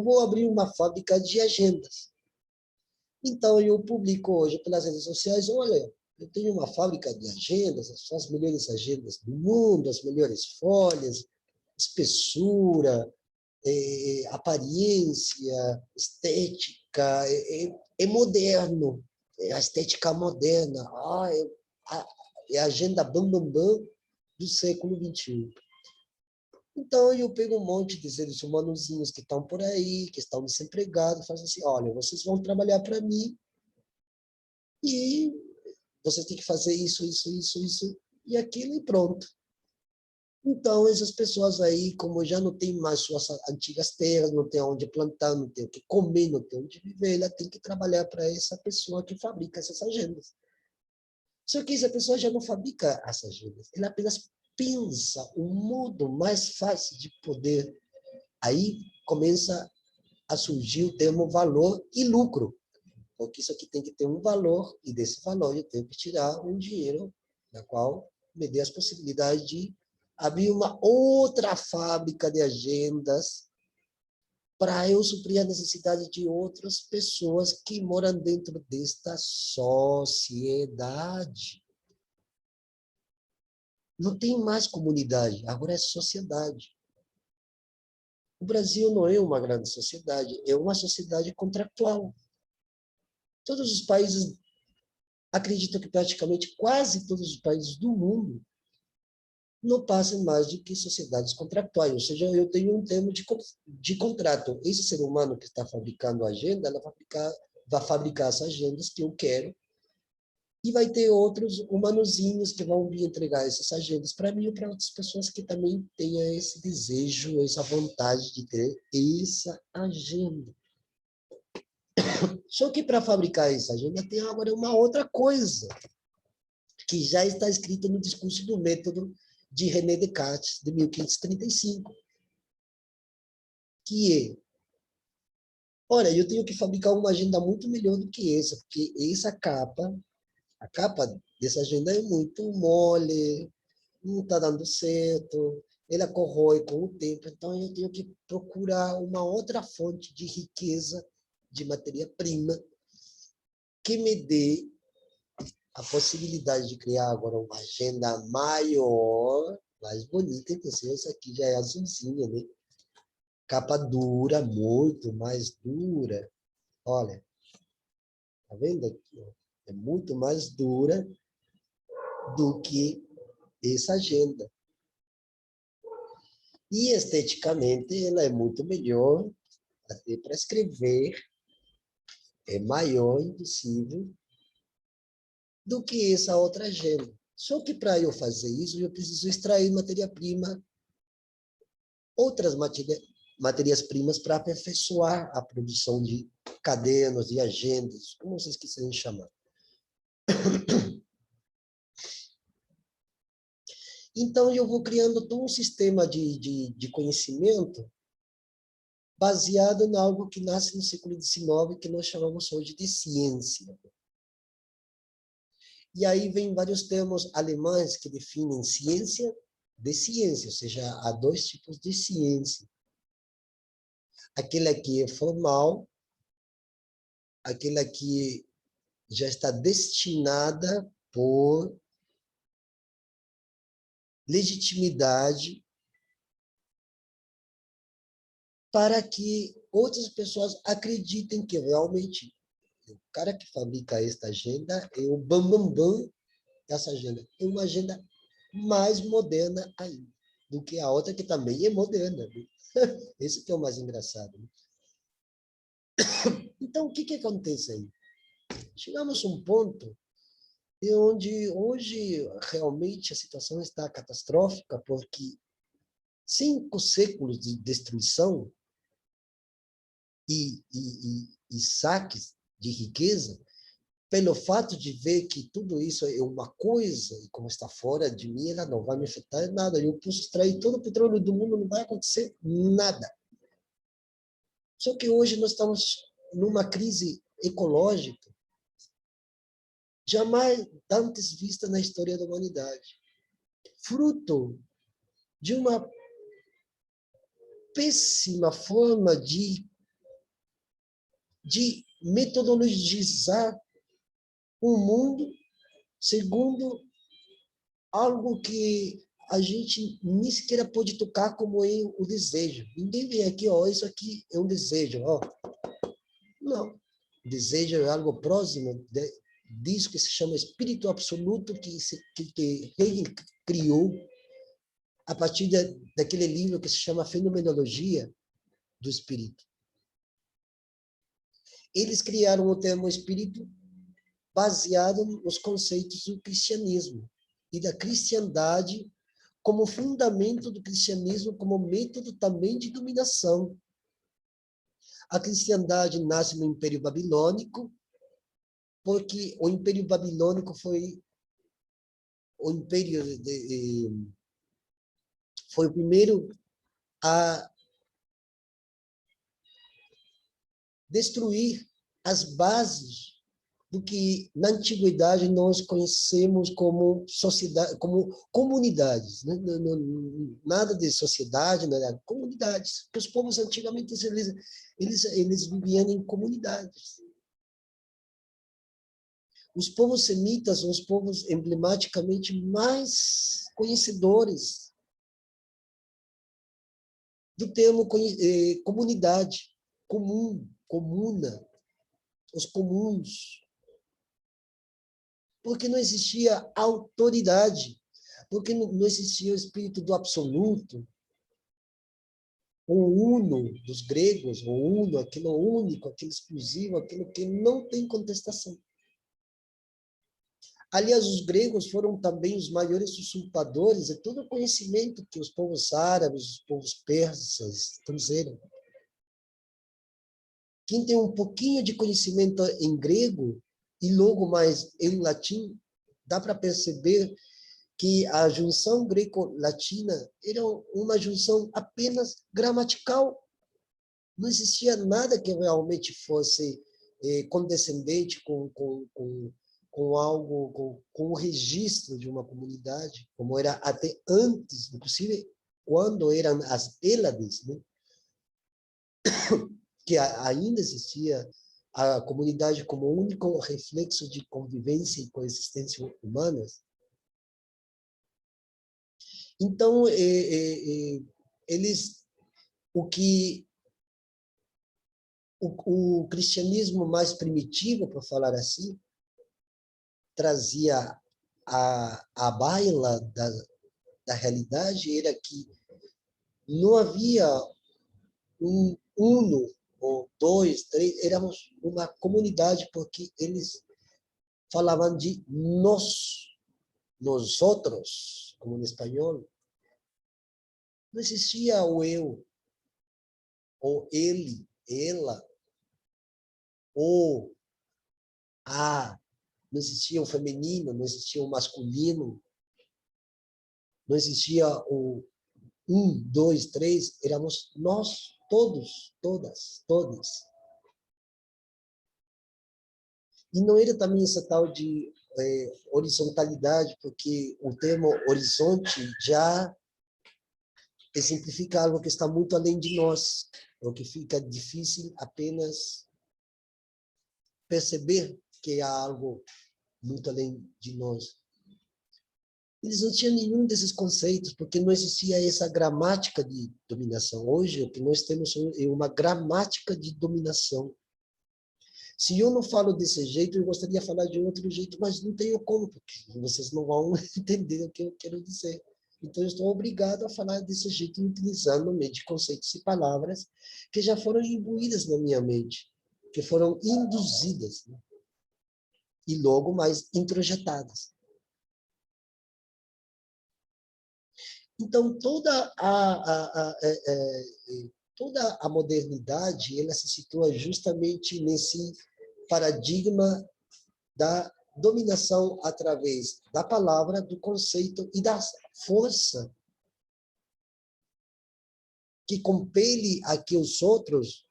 vou abrir uma fábrica de agendas. Então, eu publico hoje pelas redes sociais, olha, eu tenho uma fábrica de agendas, são as melhores agendas do mundo, as melhores folhas, espessura, aparência, estética, é moderno, é a estética moderna, é a agenda bam, bam, bam do século XXI. Então, eu pego um monte de seres humanozinhos que estão por aí, que estão desempregados, e faço assim, olha, vocês vão trabalhar para mim e vocês têm que fazer isso e aquilo e pronto. Então, essas pessoas aí, como já não tem mais suas antigas terras, não tem onde plantar, não tem o que comer, não tem onde viver, ela tem que trabalhar para essa pessoa que fabrica essas agendas. Só que essa pessoa já não fabrica essas agendas, ela apenas pensa um modo mais fácil de poder. Aí começa a surgir o termo valor e lucro, porque isso aqui tem que ter um valor, e desse valor eu tenho que tirar um dinheiro, na qual me dê as possibilidades de abrir uma outra fábrica de agendas para eu suprir a necessidade de outras pessoas que moram dentro desta sociedade. Não tem mais comunidade, agora é sociedade. O Brasil não é uma grande sociedade, é uma sociedade contratual. Todos os países, acredito que praticamente quase todos os países do mundo não passam mais do que sociedades contratuais, ou seja, eu tenho um termo de contrato. Esse ser humano que está fabricando a agenda, ela vai fabricar as agendas que eu quero, e vai ter outros humanozinhos que vão vir entregar essas agendas para mim ou para outras pessoas que também tenham esse desejo, essa vontade de ter essa agenda. Só que para fabricar essa agenda tem agora uma outra coisa, que já está escrito no discurso do método de René Descartes, de 1535, que é, olha, eu tenho que fabricar uma agenda muito melhor do que essa, porque essa capa, a capa dessa agenda é muito mole, não está dando certo, ela corrói com o tempo, então eu tenho que procurar uma outra fonte de riqueza de matéria-prima que me dê a possibilidade de criar agora uma agenda maior, mais bonita, inclusive essa aqui já é azulzinha, né? Capa dura, muito mais dura. Olha, tá vendo aqui? Ó? É muito mais dura do que essa agenda. E esteticamente ela é muito melhor, até para escrever, é maior, inclusive, do que essa outra agenda. Só que para eu fazer isso, eu preciso extrair matéria-prima, outras matérias-primas para aperfeiçoar a produção de cadernos, de agendas, como vocês quiserem chamar. Então, eu vou criando todo um sistema de conhecimento baseado em algo que nasce no século XIX, que nós chamamos hoje de ciência. E aí vem vários termos alemães que definem ciência de ciência, ou seja, há dois tipos de ciência. Aquela que é formal, aquela que já está destinada por legitimidade para que outras pessoas acreditem que realmente o cara que fabrica esta agenda é o bambambam bam, bam dessa agenda. É uma agenda mais moderna ainda do que a outra, que também é moderna. Né? Esse que é o mais engraçado. Né? Então, o que acontece aí? Chegamos a um ponto E onde hoje realmente a situação está catastrófica, porque 5 séculos de destruição e saques de riqueza, pelo fato de ver que tudo isso é uma coisa, e como está fora de mim, ela não vai me afetar em nada. Eu posso extrair todo o petróleo do mundo, não vai acontecer nada. Só que hoje nós estamos numa crise ecológica jamais antes vista na história da humanidade, fruto de uma péssima forma de metodologizar o mundo segundo algo que a gente nem sequer pode tocar como é o desejo. Ninguém vem aqui, ó, isso aqui é um desejo, ó. Não. Desejo é algo próximo disso que se chama espírito absoluto que Hegel criou a partir daquele livro que se chama Fenomenologia do Espírito. Eles criaram o termo espírito baseado nos conceitos do cristianismo e da cristandade como fundamento do cristianismo, como método também de dominação. A cristandade nasce no Império Babilônico, porque o Império Babilônico foi o império foi o primeiro a destruir as bases do que na antiguidade nós conhecemos como sociedade, como comunidades, né? Nada de sociedade, nada, comunidades. Porque os povos antigamente eles viviam em comunidades. Os povos semitas são os povos emblematicamente mais conhecedores do termo comunidade, comum, comuna, os comuns, porque não existia autoridade, porque não existia o espírito do absoluto, o uno dos gregos, o uno, aquilo único, aquilo exclusivo, aquilo que não tem contestação. Aliás, os gregos foram também os maiores usurpadores de todo o conhecimento que os povos árabes, os povos persas trouxeram. Quem tem um pouquinho de conhecimento em grego e logo mais em latim, dá para perceber que a junção greco-latina era uma junção apenas gramatical. Não existia nada que realmente fosse condescendente com algo, com o registro de uma comunidade, como era até antes, inclusive quando eram as Hélades, né? Que ainda existia a comunidade como único reflexo de convivência e coexistência humanas. Então, eles, o cristianismo mais primitivo, por falar assim, trazia a baila da realidade, era que não havia um uno, ou dois, três, éramos uma comunidade, porque eles falavam de nós outros, como no espanhol. Não existia o eu, ou ele, ela, o, a. Não existia o feminino, não existia o masculino, não existia o um, dois, três, éramos nós, todos, todas, todos. E não era também essa tal de horizontalidade, porque o termo horizonte já exemplifica algo que está muito além de nós, o que fica difícil apenas perceber que há algo muito além de nós. Eles não tinham nenhum desses conceitos, porque não existia essa gramática de dominação. Hoje, o que nós temos é uma gramática de dominação. Se eu não falo desse jeito, eu gostaria de falar de outro jeito, mas não tenho como, porque vocês não vão entender o que eu quero dizer. Então, eu estou obrigado a falar desse jeito, utilizando de conceitos e palavras que já foram imbuídas na minha mente, que foram induzidas. Né? e logo mais introjetadas. Então, toda a modernidade ela se situa justamente nesse paradigma da dominação através da palavra, do conceito e da força que compele a que os outros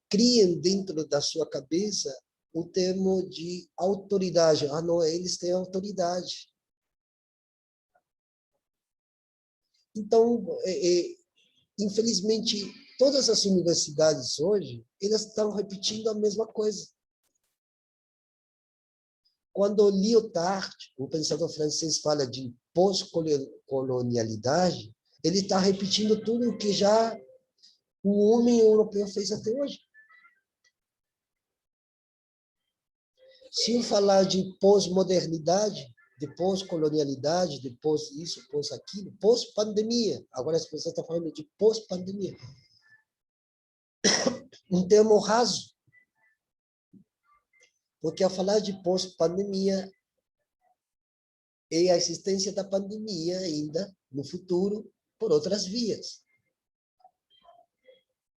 criem dentro da sua cabeça o termo de autoridade. Ah, não, eles têm autoridade. Então, infelizmente, todas as universidades hoje, elas estão repetindo a mesma coisa. Quando Lyotard, o pensador francês, fala de pós-colonialidade, ele está repetindo tudo o que já o homem europeu fez até hoje. Se eu falar de pós-modernidade, de pós-colonialidade, de pós isso, pós aquilo, pós-pandemia, agora as pessoas estão falando de pós-pandemia. Um termo raso. Porque ao falar de pós-pandemia, é a existência da pandemia ainda no futuro por outras vias.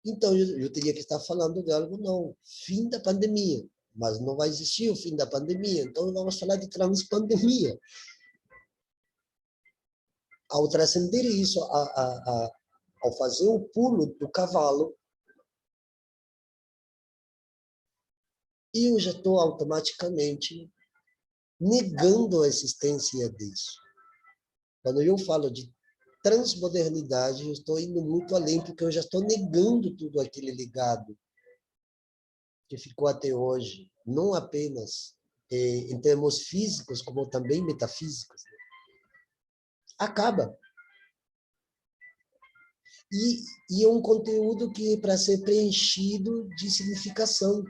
Então, eu teria que estar falando de algo, não, fim da pandemia, mas não vai existir o fim da pandemia, então vamos falar de transpandemia. Ao transcender isso, ao fazer o pulo do cavalo, eu já estou automaticamente negando a existência disso. Quando eu falo de transmodernidade, eu estou indo muito além, porque eu já estou negando tudo aquele legado que ficou até hoje, não apenas em termos físicos, como também metafísicos. Acaba. E é um conteúdo que é para ser preenchido de significação.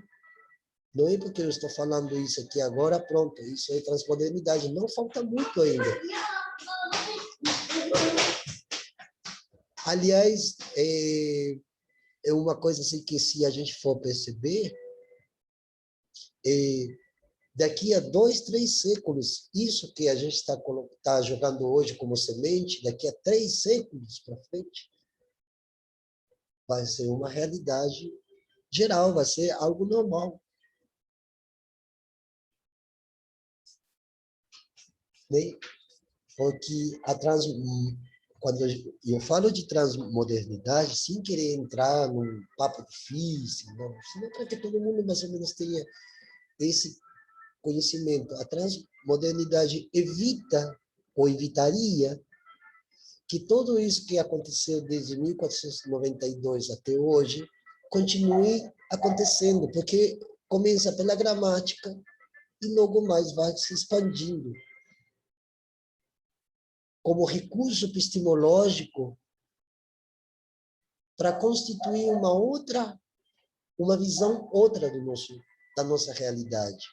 Não é porque eu estou falando isso aqui agora, pronto, isso é transmodernidade. Não, falta muito ainda. Aliás, é uma coisa assim que, se a gente for perceber, daqui a 2, 3 séculos, isso que a gente está jogando hoje como semente, daqui a 3 séculos para frente, vai ser uma realidade geral, vai ser algo normal. Né? Porque quando eu falo de transmodernidade, sem querer entrar num papo difícil, não, senão para que todo mundo mais ou menos tenha esse conhecimento. A transmodernidade evita ou evitaria que tudo isso que aconteceu desde 1492 até hoje continue acontecendo, porque começa pela gramática e logo mais vai se expandindo como recurso epistemológico para constituir uma visão outra da nossa realidade,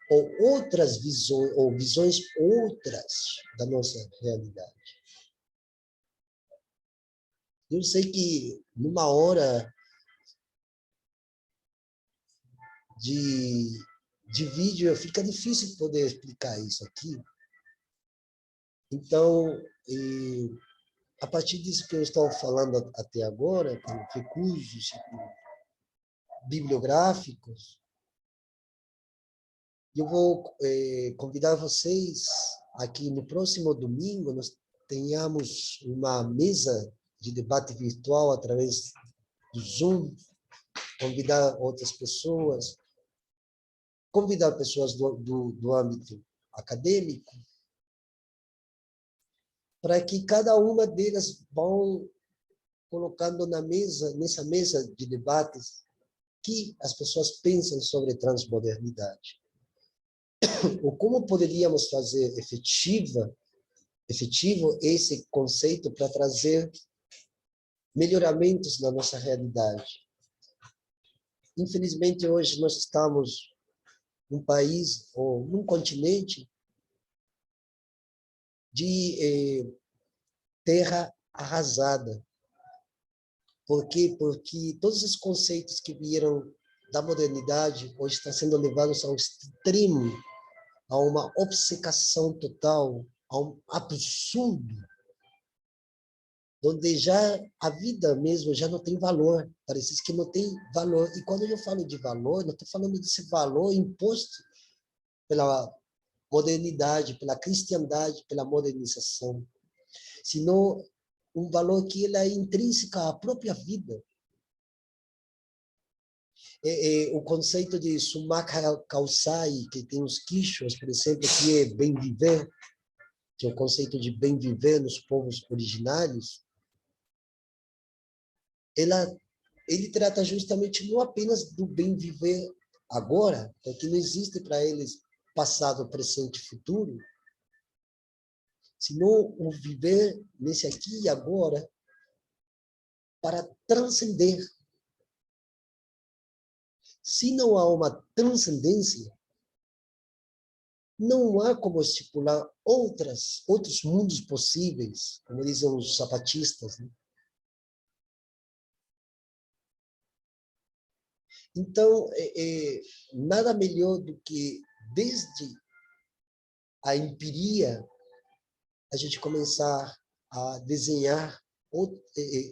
ou outras visões, ou visões outras da nossa realidade. Eu sei que numa hora de vídeo fica difícil poder explicar isso aqui. Então, a partir disso que eu estou falando até agora, com recursos bibliográficos, eu vou convidar vocês aqui no próximo domingo, nós tenhamos uma mesa de debate virtual através do Zoom, convidar outras pessoas, convidar pessoas do âmbito acadêmico, para que cada uma delas vão colocando nessa mesa de debates, que as pessoas pensam sobre transmodernidade. Ou como poderíamos fazer efetivo esse conceito para trazer melhoramentos na nossa realidade. Infelizmente, hoje nós estamos num país ou num continente de terra arrasada. Por quê? Porque todos os conceitos que vieram da modernidade hoje estão sendo levados ao extremo, a uma obcecação total, a um absurdo, onde já a vida mesmo já não tem valor, parece que não tem valor. E quando eu falo de valor, não estou falando desse valor imposto pela modernidade, pela cristiandade, pela modernização, senão um valor que ele é intrínseco à própria vida. O conceito de sumak kausai, que tem os quichos, por exemplo, que é bem viver, que é o conceito de bem viver nos povos originários, ele trata justamente não apenas do bem viver agora, porque não existe para eles passado, presente e futuro, senão o viver nesse aqui e agora para transcender. Se não há uma transcendência, não há como estipular outros mundos possíveis, como dizem os zapatistas, né? Então, nada melhor do que, desde a empiria, a gente começar a desenhar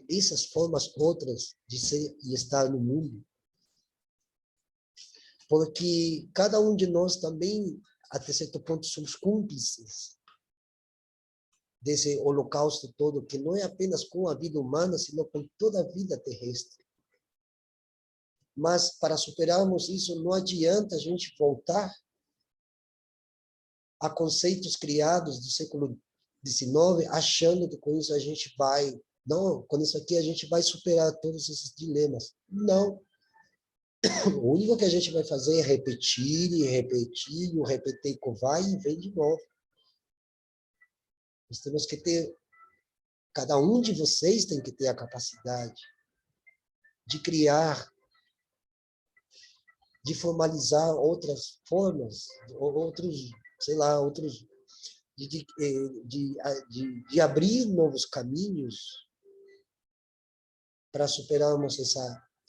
essas formas outras de ser e estar no mundo. Porque cada um de nós também, até certo ponto, somos cúmplices desse holocausto todo, que não é apenas com a vida humana, senão com toda a vida terrestre. Mas, para superarmos isso, não adianta a gente voltar a conceitos criados do século XIX, achando que com isso a gente vai... Não, com isso aqui a gente vai superar todos esses dilemas. Não. O único que a gente vai fazer é repetir e repetir, e o repetir vai e vem de novo. Nós temos que ter... Cada um de vocês tem que ter a capacidade de criar, de formalizar outras formas, outros, sei lá, outros, de abrir novos caminhos para superarmos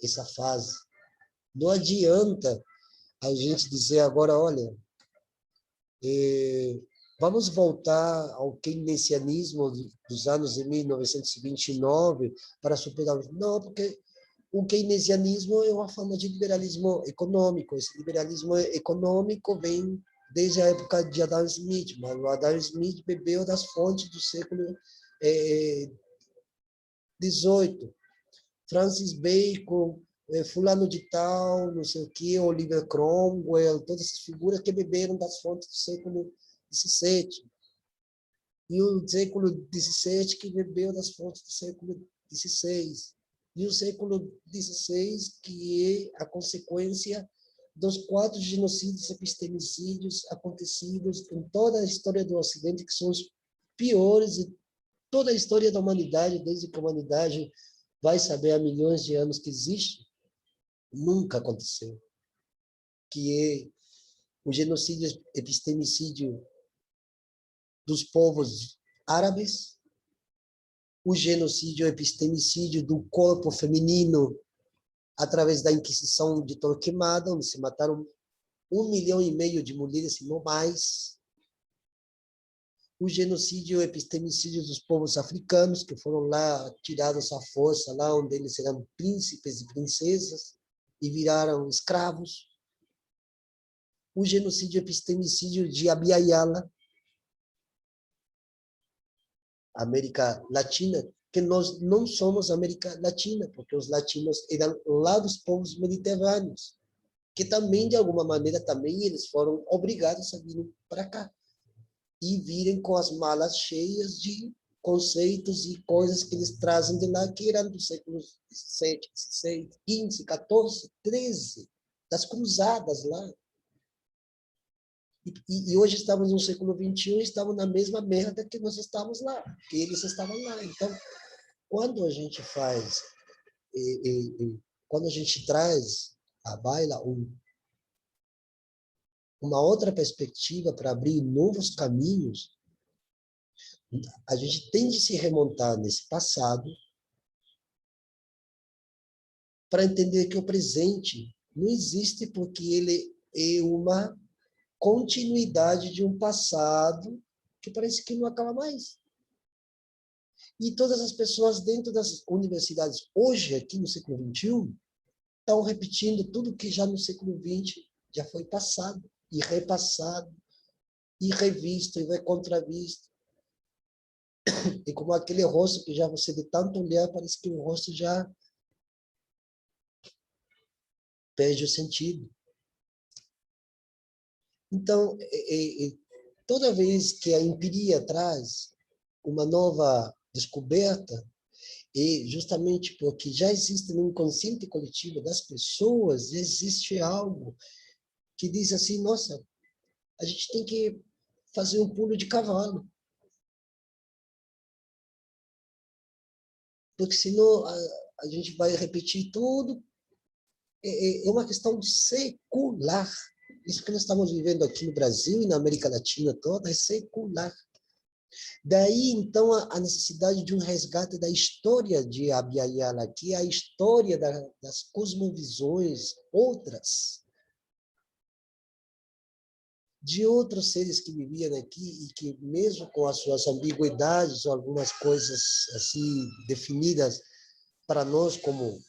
essa fase. Não adianta a gente dizer agora, olha, vamos voltar ao keynesianismo dos anos de 1929 para superar. Não, porque o keynesianismo é uma forma de liberalismo econômico. Esse liberalismo econômico vem desde a época de Adam Smith, mas o Adam Smith bebeu das fontes do século XVIII. Francis Bacon, fulano de tal, não sei o quê, Oliver Cromwell, todas essas figuras que beberam das fontes do século XVII. E o século XVII que bebeu das fontes do século XVI. E o século XVI, que é a consequência dos 4 genocídios epistemicídios acontecidos em toda a história do Ocidente, que são os piores de toda a história da humanidade, desde que a humanidade vai saber há milhões de anos que existe, nunca aconteceu. Que é o genocídio epistemicídio dos povos árabes, o genocídio epistemicídio do corpo feminino através da Inquisição de Torquemada, onde se mataram 1,5 milhão de mulheres, se não mais. O genocídio epistemicídio dos povos africanos, que foram lá tirados à força, lá onde eles eram príncipes e princesas, e viraram escravos. O genocídio epistemicídio de Abya Yala, América Latina, que nós não somos América Latina, porque os latinos eram lá dos povos mediterrâneos, que também, de alguma maneira, também eles foram obrigados a vir para cá e virem com as malas cheias de conceitos e coisas que eles trazem de lá, que eram dos séculos XVII, XVI, XV, XIV, XIII, das cruzadas lá. E hoje estamos no século XXI e estamos na mesma merda que nós estávamos lá, que eles estavam lá. Então, quando a gente faz, quando a gente traz à baila uma outra perspectiva para abrir novos caminhos, a gente tem de se remontar nesse passado para entender que o presente não existe porque ele é uma continuidade de um passado que parece que não acaba mais. E todas as pessoas dentro das universidades, hoje, aqui no século XXI, estão repetindo tudo que já no século XX já foi passado, e repassado, e revisto, e recontravisto. E como aquele rosto que já você de tanto olhar, parece que o rosto já perde o sentido. Então, toda vez que a empiria traz uma nova descoberta, e justamente porque já existe no inconsciente coletivo das pessoas, existe algo que diz assim, nossa, a gente tem que fazer um pulo de cavalo. Porque senão a gente vai repetir tudo. É uma questão secular. Isso que nós estamos vivendo aqui no Brasil e na América Latina toda é secular. Daí, então, a necessidade de um resgate da história de Abhyayala, que é a história das cosmovisões outras, de outros seres que viviam aqui e que, mesmo com as suas ambiguidades ou algumas coisas assim definidas para nós como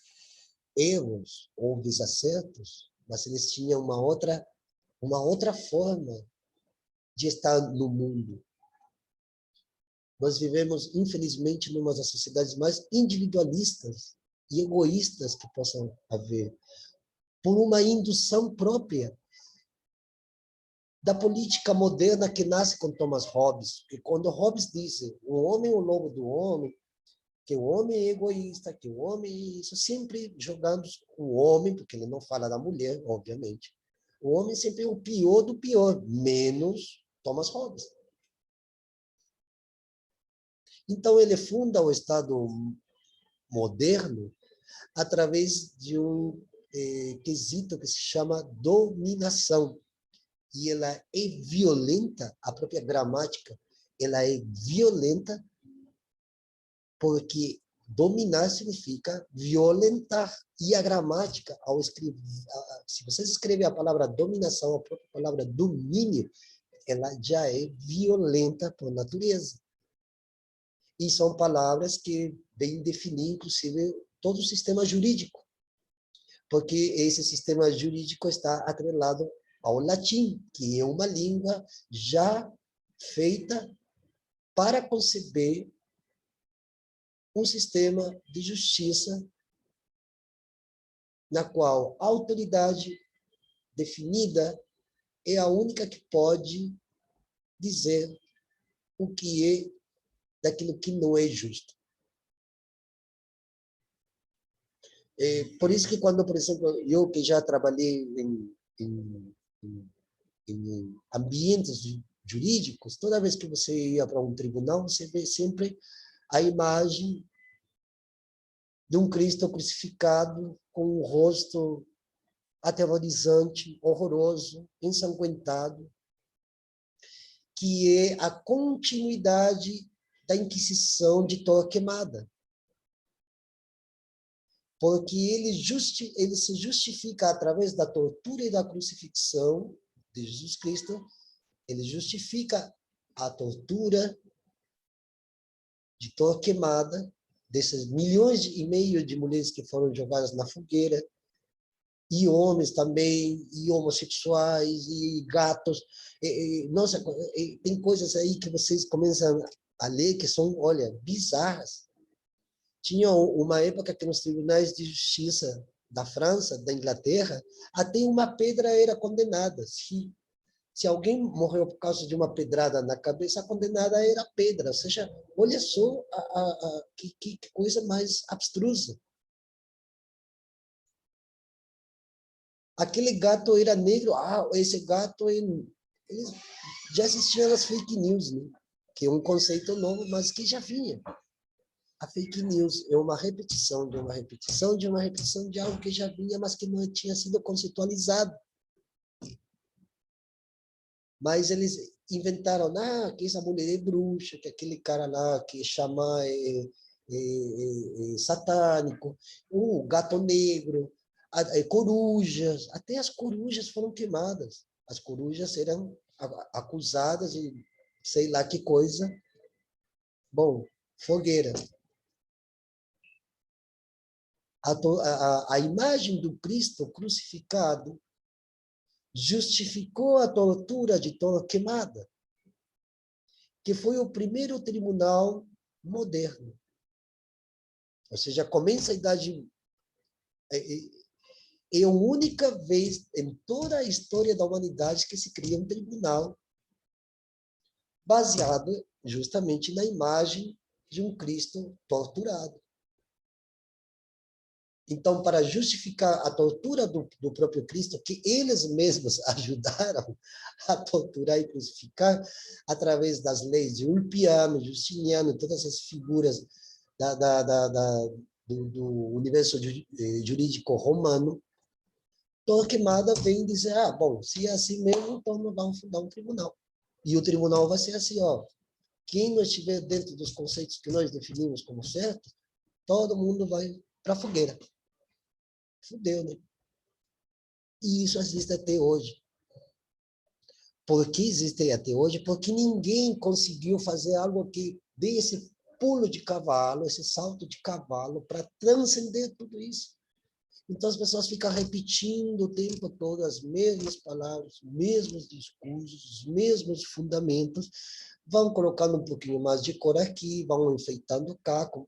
erros ou desacertos, mas eles tinham uma outra forma de estar no mundo. Nós vivemos, infelizmente, numa das sociedades mais individualistas e egoístas que possam haver, por uma indução própria da política moderna que nasce com Thomas Hobbes. E quando Hobbes diz o homem é o lobo do homem, que o homem é egoísta, que o homem é isso, sempre jogando o homem, porque ele não fala da mulher, obviamente. O homem sempre é o pior do pior, menos Thomas Hobbes. Então, ele funda o Estado moderno através de um quesito que se chama dominação. E ela é violenta, a própria gramática, ela é violenta porque dominar significa violentar. E a gramática, ao escrever, se você escreve a palavra dominação, a própria palavra domínio, ela já é violenta por natureza. E são palavras que vêm definir, inclusive, todo o sistema jurídico, porque esse sistema jurídico está atrelado ao latim, que é uma língua já feita para conceber um sistema de justiça na qual a autoridade definida é a única que pode dizer o que é daquilo que não é justo. Por isso que quando, por exemplo, eu que já trabalhei em ambientes jurídicos, toda vez que você ia para um tribunal, você vê sempre a imagem de um Cristo crucificado com um rosto aterrorizante, horroroso, ensanguentado, que é a continuidade da Inquisição de Torquemada. Porque ele se justifica através da tortura e da crucifixão de Jesus Cristo, ele justifica a tortura de Torquemada, desses milhões e meio de mulheres que foram jogadas na fogueira, e homens também, e homossexuais, e gatos. Nossa, tem coisas aí que vocês começam a ler que são, olha, bizarras. Tinha uma época que nos tribunais de justiça da França, da Inglaterra, até uma pedra era condenada. Se alguém morreu por causa de uma pedrada na cabeça, a condenada era pedra. Ou seja, olha só que coisa mais abstrusa. Aquele gato era negro, esse gato... Eles já existiam as fake news, né? Que é um conceito novo, mas que já vinha. A fake news é uma repetição de uma repetição de uma repetição de algo que já vinha, mas que não tinha sido conceitualizado. Mas eles inventaram, que essa mulher é bruxa, que aquele cara lá que chama é satânico, o gato negro. Corujas, até as corujas foram queimadas. As corujas eram acusadas de sei lá que coisa. Bom, fogueira. A imagem do Cristo crucificado justificou a tortura de torre queimada, que foi o primeiro tribunal moderno. Ou seja, começa a Idade... É a única vez em toda a história da humanidade que se cria um tribunal baseado justamente na imagem de um Cristo torturado. Então, para justificar a tortura do próprio Cristo, que eles mesmos ajudaram a torturar e crucificar, através das leis de Ulpiano, Justiniano, todas essas figuras do universo jurídico romano, Torquemada vem dizer, bom, se é assim mesmo, então não vamos fundar um tribunal. E o tribunal vai ser assim, quem não estiver dentro dos conceitos que nós definimos como certo, todo mundo vai para a fogueira. Fudeu, né? E isso existe até hoje. Por que existe até hoje? Porque ninguém conseguiu fazer algo que dê esse pulo de cavalo, esse salto de cavalo, para transcender tudo isso. Então, as pessoas ficam repetindo o tempo todo as mesmas palavras, os mesmos discursos, os mesmos fundamentos, vão colocando um pouquinho mais de cor aqui, vão enfeitando o caco,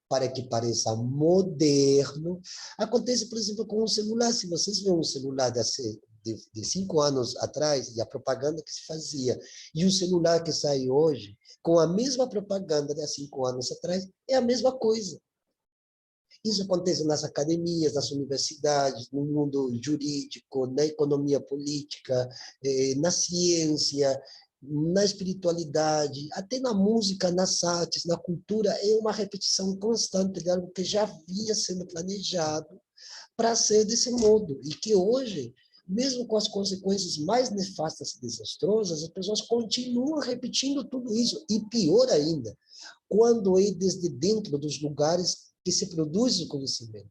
para que pareça moderno. Acontece, por exemplo, com um celular. Se vocês veem um celular de 5 anos atrás, e a propaganda que se fazia, e o celular que sai hoje, com a mesma propaganda de há 5 anos atrás, é a mesma coisa. Isso acontece nas academias, nas universidades, no mundo jurídico, na economia política, na ciência, na espiritualidade, até na música, nas artes, na cultura, é uma repetição constante de algo que já vinha sendo planejado para ser desse modo. E que hoje, mesmo com as consequências mais nefastas e desastrosas, as pessoas continuam repetindo tudo isso. E pior ainda, quando é desde dentro dos lugares que se produz o conhecimento.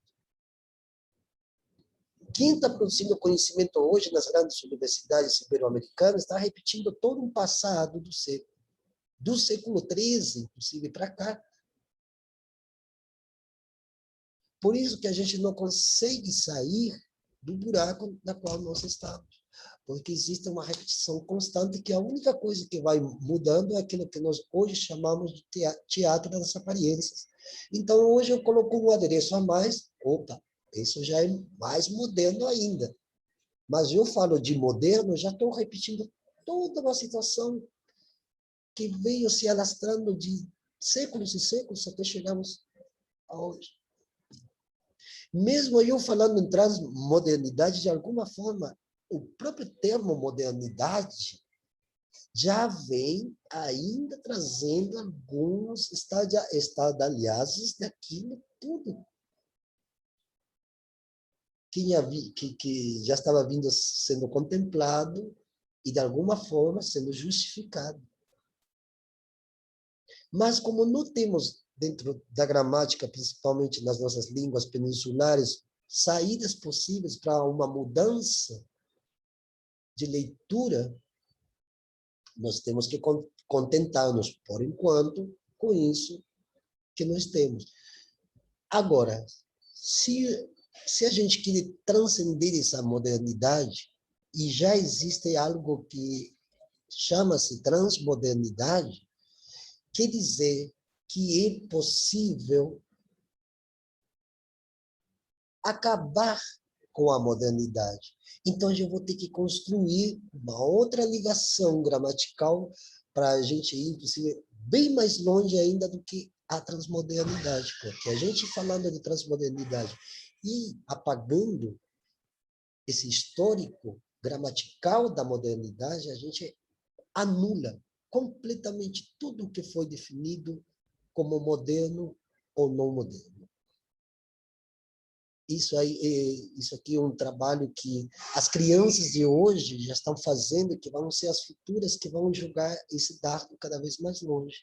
Quem está produzindo conhecimento hoje nas grandes universidades ibero-americanas está repetindo todo um passado do século XIII, inclusive, para cá. Por isso que a gente não consegue sair do buraco na qual nós estamos. Porque existe uma repetição constante que a única coisa que vai mudando é aquilo que nós hoje chamamos de teatro das aparências. Então, hoje eu coloco um adereço a mais, opa, isso já é mais moderno ainda. Mas eu falo de moderno, já estou repetindo toda uma situação que veio se alastrando de séculos e séculos até chegarmos a hoje. Mesmo eu falando em transmodernidade, de alguma forma, o próprio termo modernidade já vem ainda trazendo alguns estardalhaços daquilo tudo que já estava vindo sendo contemplado e, de alguma forma, sendo justificado. Mas, como não temos, dentro da gramática, principalmente nas nossas línguas peninsulares, saídas possíveis para uma mudança de leitura, nós temos que contentar-nos, por enquanto, com isso que nós temos. Agora, se a gente quer transcender essa modernidade, e já existe algo que chama-se transmodernidade, quer dizer que é possível acabar com a modernidade. Então, eu vou ter que construir uma outra ligação gramatical para a gente ir, inclusive, bem mais longe ainda do que a transmodernidade, porque a gente falando de transmodernidade e apagando esse histórico gramatical da modernidade, a gente anula completamente tudo o que foi definido como moderno ou não moderno. Isso aqui é um trabalho que as crianças de hoje já estão fazendo, que vão ser as futuras que vão jogar esse dardo cada vez mais longe.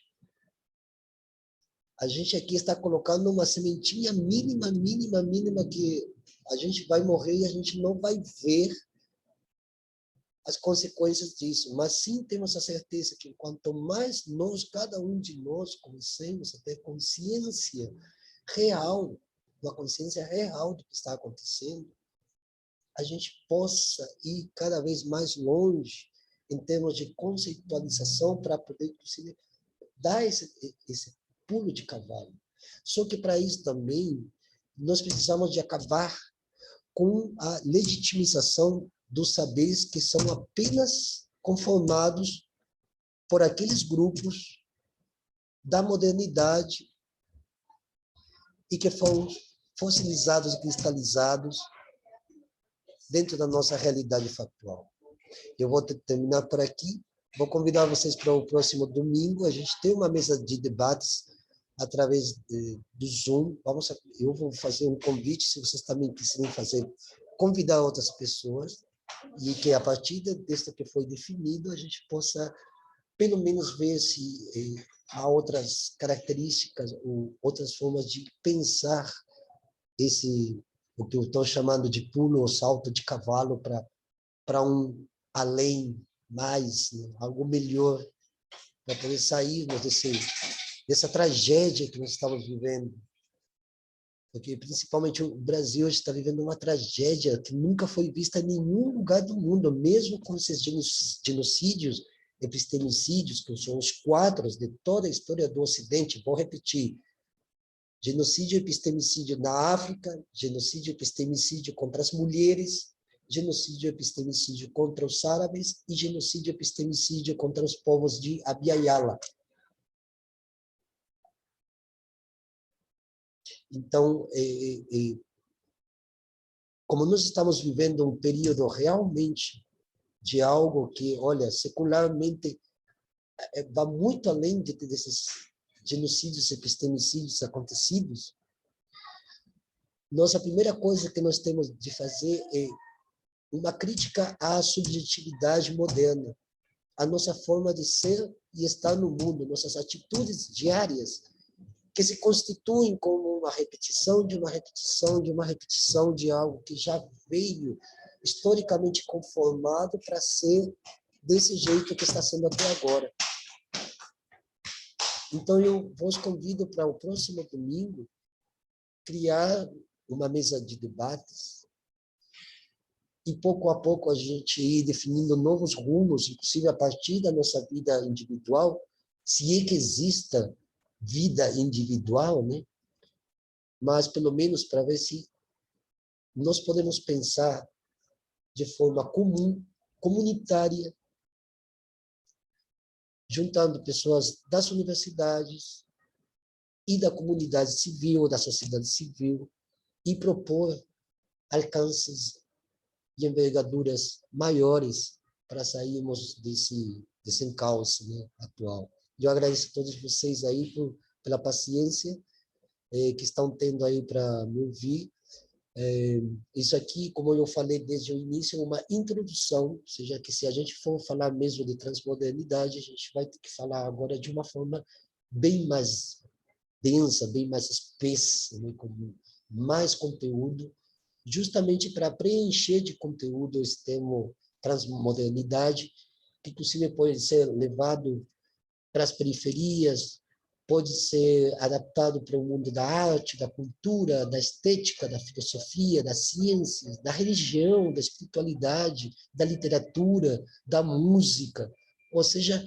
A gente aqui está colocando uma sementinha mínima, mínima, mínima, que a gente vai morrer e a gente não vai ver as consequências disso, mas sim temos a certeza que quanto mais nós, cada um de nós, comecemos a ter consciência real, uma consciência real do que está acontecendo, a gente possa ir cada vez mais longe em termos de conceitualização para poder, inclusive, dar esse pulo de cavalo. Só que para isso também nós precisamos de acabar com a legitimização dos saberes que são apenas conformados por aqueles grupos da modernidade e que foram fossilizados e cristalizados dentro da nossa realidade factual. Eu vou terminar por aqui. Vou convidar vocês para o próximo domingo. A gente tem uma mesa de debates através do Zoom. Eu vou fazer um convite, se vocês também quiserem fazer, convidar outras pessoas, e que a partir desta que foi definido, a gente possa, pelo menos, ver se há outras características ou outras formas de pensar o que eu estou chamando de pulo ou salto de cavalo para um além, mais, né? Algo melhor, para poder sairmos dessa tragédia que nós estamos vivendo. Porque, principalmente, o Brasil está vivendo uma tragédia que nunca foi vista em nenhum lugar do mundo, mesmo com esses genocídios, epistemicídios, que são os 4 de toda a história do Ocidente. Vou repetir: genocídio e epistemicídio na África, genocídio e epistemicídio contra as mulheres, genocídio e epistemicídio contra os árabes e genocídio e epistemicídio contra os povos de Abya-Yala. Então, como nós estamos vivendo um período realmente de algo que, olha, secularmente vai muito além desses genocídios e epistemicídios acontecidos, a primeira coisa que nós temos de fazer é uma crítica à subjetividade moderna, à nossa forma de ser e estar no mundo, nossas atitudes diárias, que se constituem como uma repetição de uma repetição de uma repetição de algo que já veio historicamente conformado para ser desse jeito que está sendo até agora. Então, eu vos convido para o próximo domingo criar uma mesa de debates e, pouco a pouco, a gente ir definindo novos rumos, inclusive a partir da nossa vida individual, se é que exista vida individual, né? Mas, pelo menos, para ver se nós podemos pensar de forma comum, comunitária, juntando pessoas das universidades e da comunidade civil, da sociedade civil, e propor alcances e envergaduras maiores para sairmos desse encalço, né, atual. Eu agradeço a todos vocês aí pela paciência que estão tendo aí para me ouvir. Isso aqui, como eu falei desde o início, é uma introdução, ou seja, que se a gente for falar mesmo de transmodernidade, a gente vai ter que falar agora de uma forma bem mais densa, bem mais espessa, né, com mais conteúdo, justamente para preencher de conteúdo esse termo transmodernidade, que inclusive pode ser levado para as periferias, pode ser adaptado para o mundo da arte, da cultura, da estética, da filosofia, da ciência, da religião, da espiritualidade, da literatura, da música. Ou seja,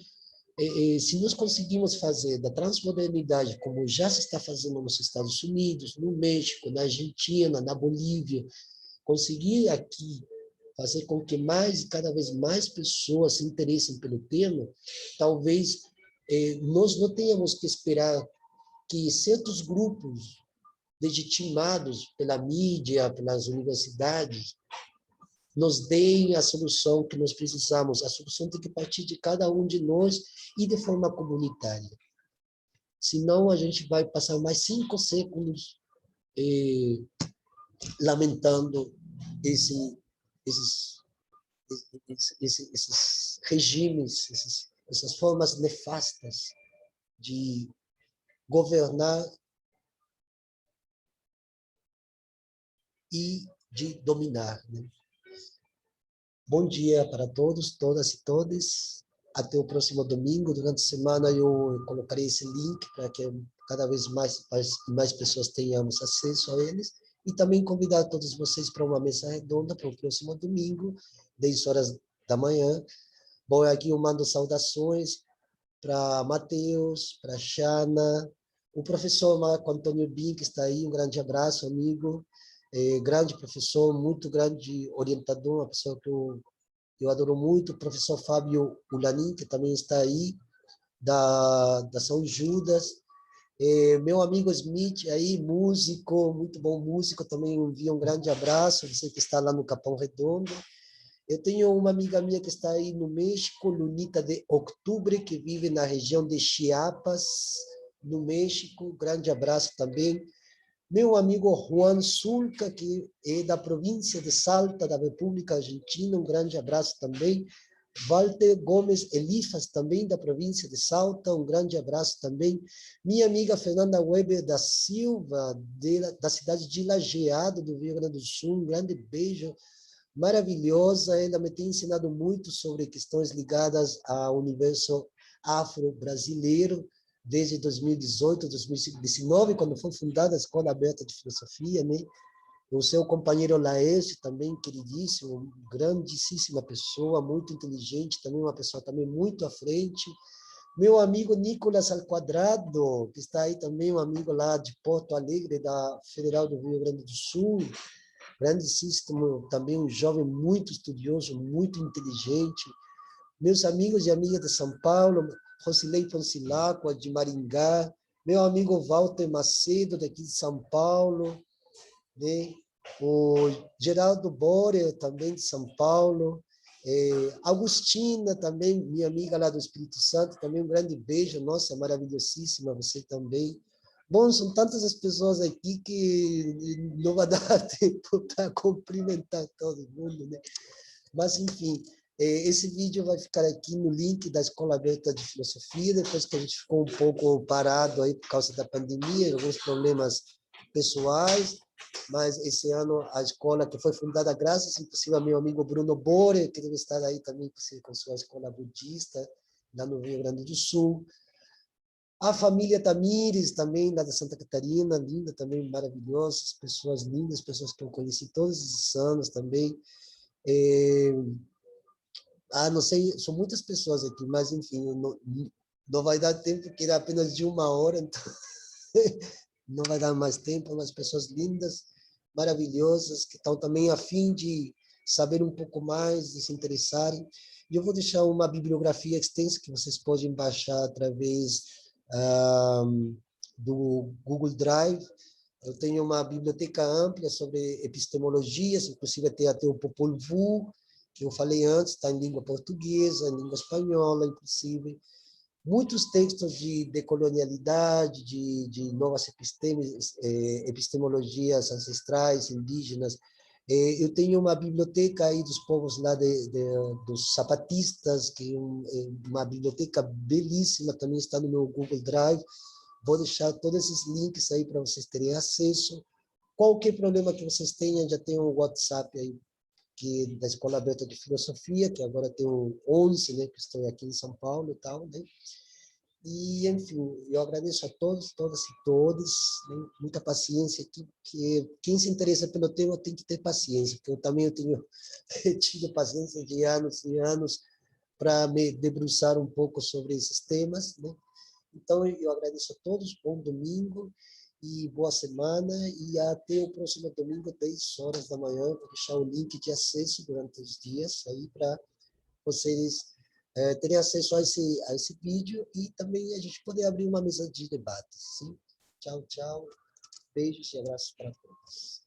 se nós conseguimos fazer da transmodernidade, como já se está fazendo nos Estados Unidos, no México, na Argentina, na Bolívia, conseguir aqui fazer com que mais e cada vez mais pessoas se interessem pelo tema, talvez nós não tenhamos que esperar que certos grupos legitimados pela mídia, pelas universidades, nos deem a solução que nós precisamos. A solução tem que partir de cada um de nós e de forma comunitária. Senão, a gente vai passar mais 5 séculos lamentando esses regimes, essas formas nefastas de governar e de dominar, né? Bom dia para todos, todas e todos. Até o próximo domingo. Durante a semana eu colocarei esse link para que cada vez mais pessoas tenhamos acesso a eles. E também convidar todos vocês para uma mesa redonda para o próximo domingo, 10 horas da manhã. Bom, aqui eu mando saudações para Mateus, para Xana, o professor Marco Antônio Bin, que está aí, um grande abraço, amigo, grande professor, muito grande orientador, uma pessoa que eu adoro muito, o professor Fábio Ulanin, que também está aí, da São Judas, meu amigo Smith, aí, músico, muito bom músico, também envia um grande abraço, você que está lá no Capão Redondo. Eu tenho uma amiga minha que está aí no México, Lunita de Outubro, que vive na região de Chiapas, no México. Grande abraço também. Meu amigo Juan Sulca, que é da província de Salta, da República Argentina. Um grande abraço também. Walter Gomes Elifas, também da província de Salta. Um grande abraço também. Minha amiga Fernanda Weber da Silva, da cidade de Lajeado, do Rio Grande do Sul. Um grande beijo. Maravilhosa, ela me tem ensinado muito sobre questões ligadas ao universo afro-brasileiro, desde 2018, 2019, quando foi fundada a Escola Aberta de Filosofia, né? O seu companheiro Laércio, também queridíssimo, grandíssima pessoa, muito inteligente, também uma pessoa também muito à frente. Meu amigo Nicolas Alquadrado, que está aí também, um amigo lá de Porto Alegre, da Federal do Rio Grande do Sul, grandíssimo, também um jovem muito estudioso, muito inteligente. Meus amigos e amigas de São Paulo, Rosilei Poncilacqua, de Maringá, meu amigo Walter Macedo, daqui de São Paulo, né? O Geraldo Borer, também de São Paulo, Agostina, também, minha amiga lá do Espírito Santo, também um grande beijo, nossa, maravilhosíssima, você também. Bom, são tantas as pessoas aqui que não vai dar tempo para cumprimentar todo mundo, né? Mas, enfim, esse vídeo vai ficar aqui no link da Escola Aberta de Filosofia, depois que a gente ficou um pouco parado aí por causa da pandemia, alguns problemas pessoais, mas esse ano a escola que foi fundada graças, inclusive, ao meu amigo Bruno Bore, que deve estar aí também com sua escola budista, lá no Rio Grande do Sul. A família Tamires, também, lá da Santa Catarina, linda também, maravilhosas, pessoas lindas, pessoas que eu conheci todos esses anos também. Não sei, são muitas pessoas aqui, mas, enfim, não vai dar tempo, porque era apenas de uma hora, então não vai dar mais tempo, mas pessoas lindas, maravilhosas, que estão também a fim de saber um pouco mais, de se interessarem. E eu vou deixar uma bibliografia extensa que vocês podem baixar através do Google Drive. Eu tenho uma biblioteca ampla sobre epistemologias, inclusive até o Popol Vuh, que eu falei antes, está em língua portuguesa, em língua espanhola, inclusive. Muitos textos de decolonialidade, de novas epistemologias ancestrais, indígenas. Eu tenho uma biblioteca aí dos povos lá dos zapatistas, que é uma biblioteca belíssima, também está no meu Google Drive. Vou deixar todos esses links aí para vocês terem acesso. Qualquer problema que vocês tenham, já tem um WhatsApp aí da Escola Aberta de Filosofia, que agora tem o 11, né, que estou aqui em São Paulo e tal, né? E, enfim, eu agradeço a todos, todas e todos, né? Muita paciência, que quem se interessa pelo tema tem que ter paciência, porque eu também tenho tido paciência de anos e anos para me debruçar um pouco sobre esses temas, né? Então, eu agradeço a todos, bom domingo e boa semana, e até o próximo domingo, 10 horas da manhã. Vou deixar o link de acesso durante os dias aí para vocês terem acesso a esse vídeo e também a gente poder abrir uma mesa de debate. Sim? Tchau, tchau. Beijos e abraços para todos.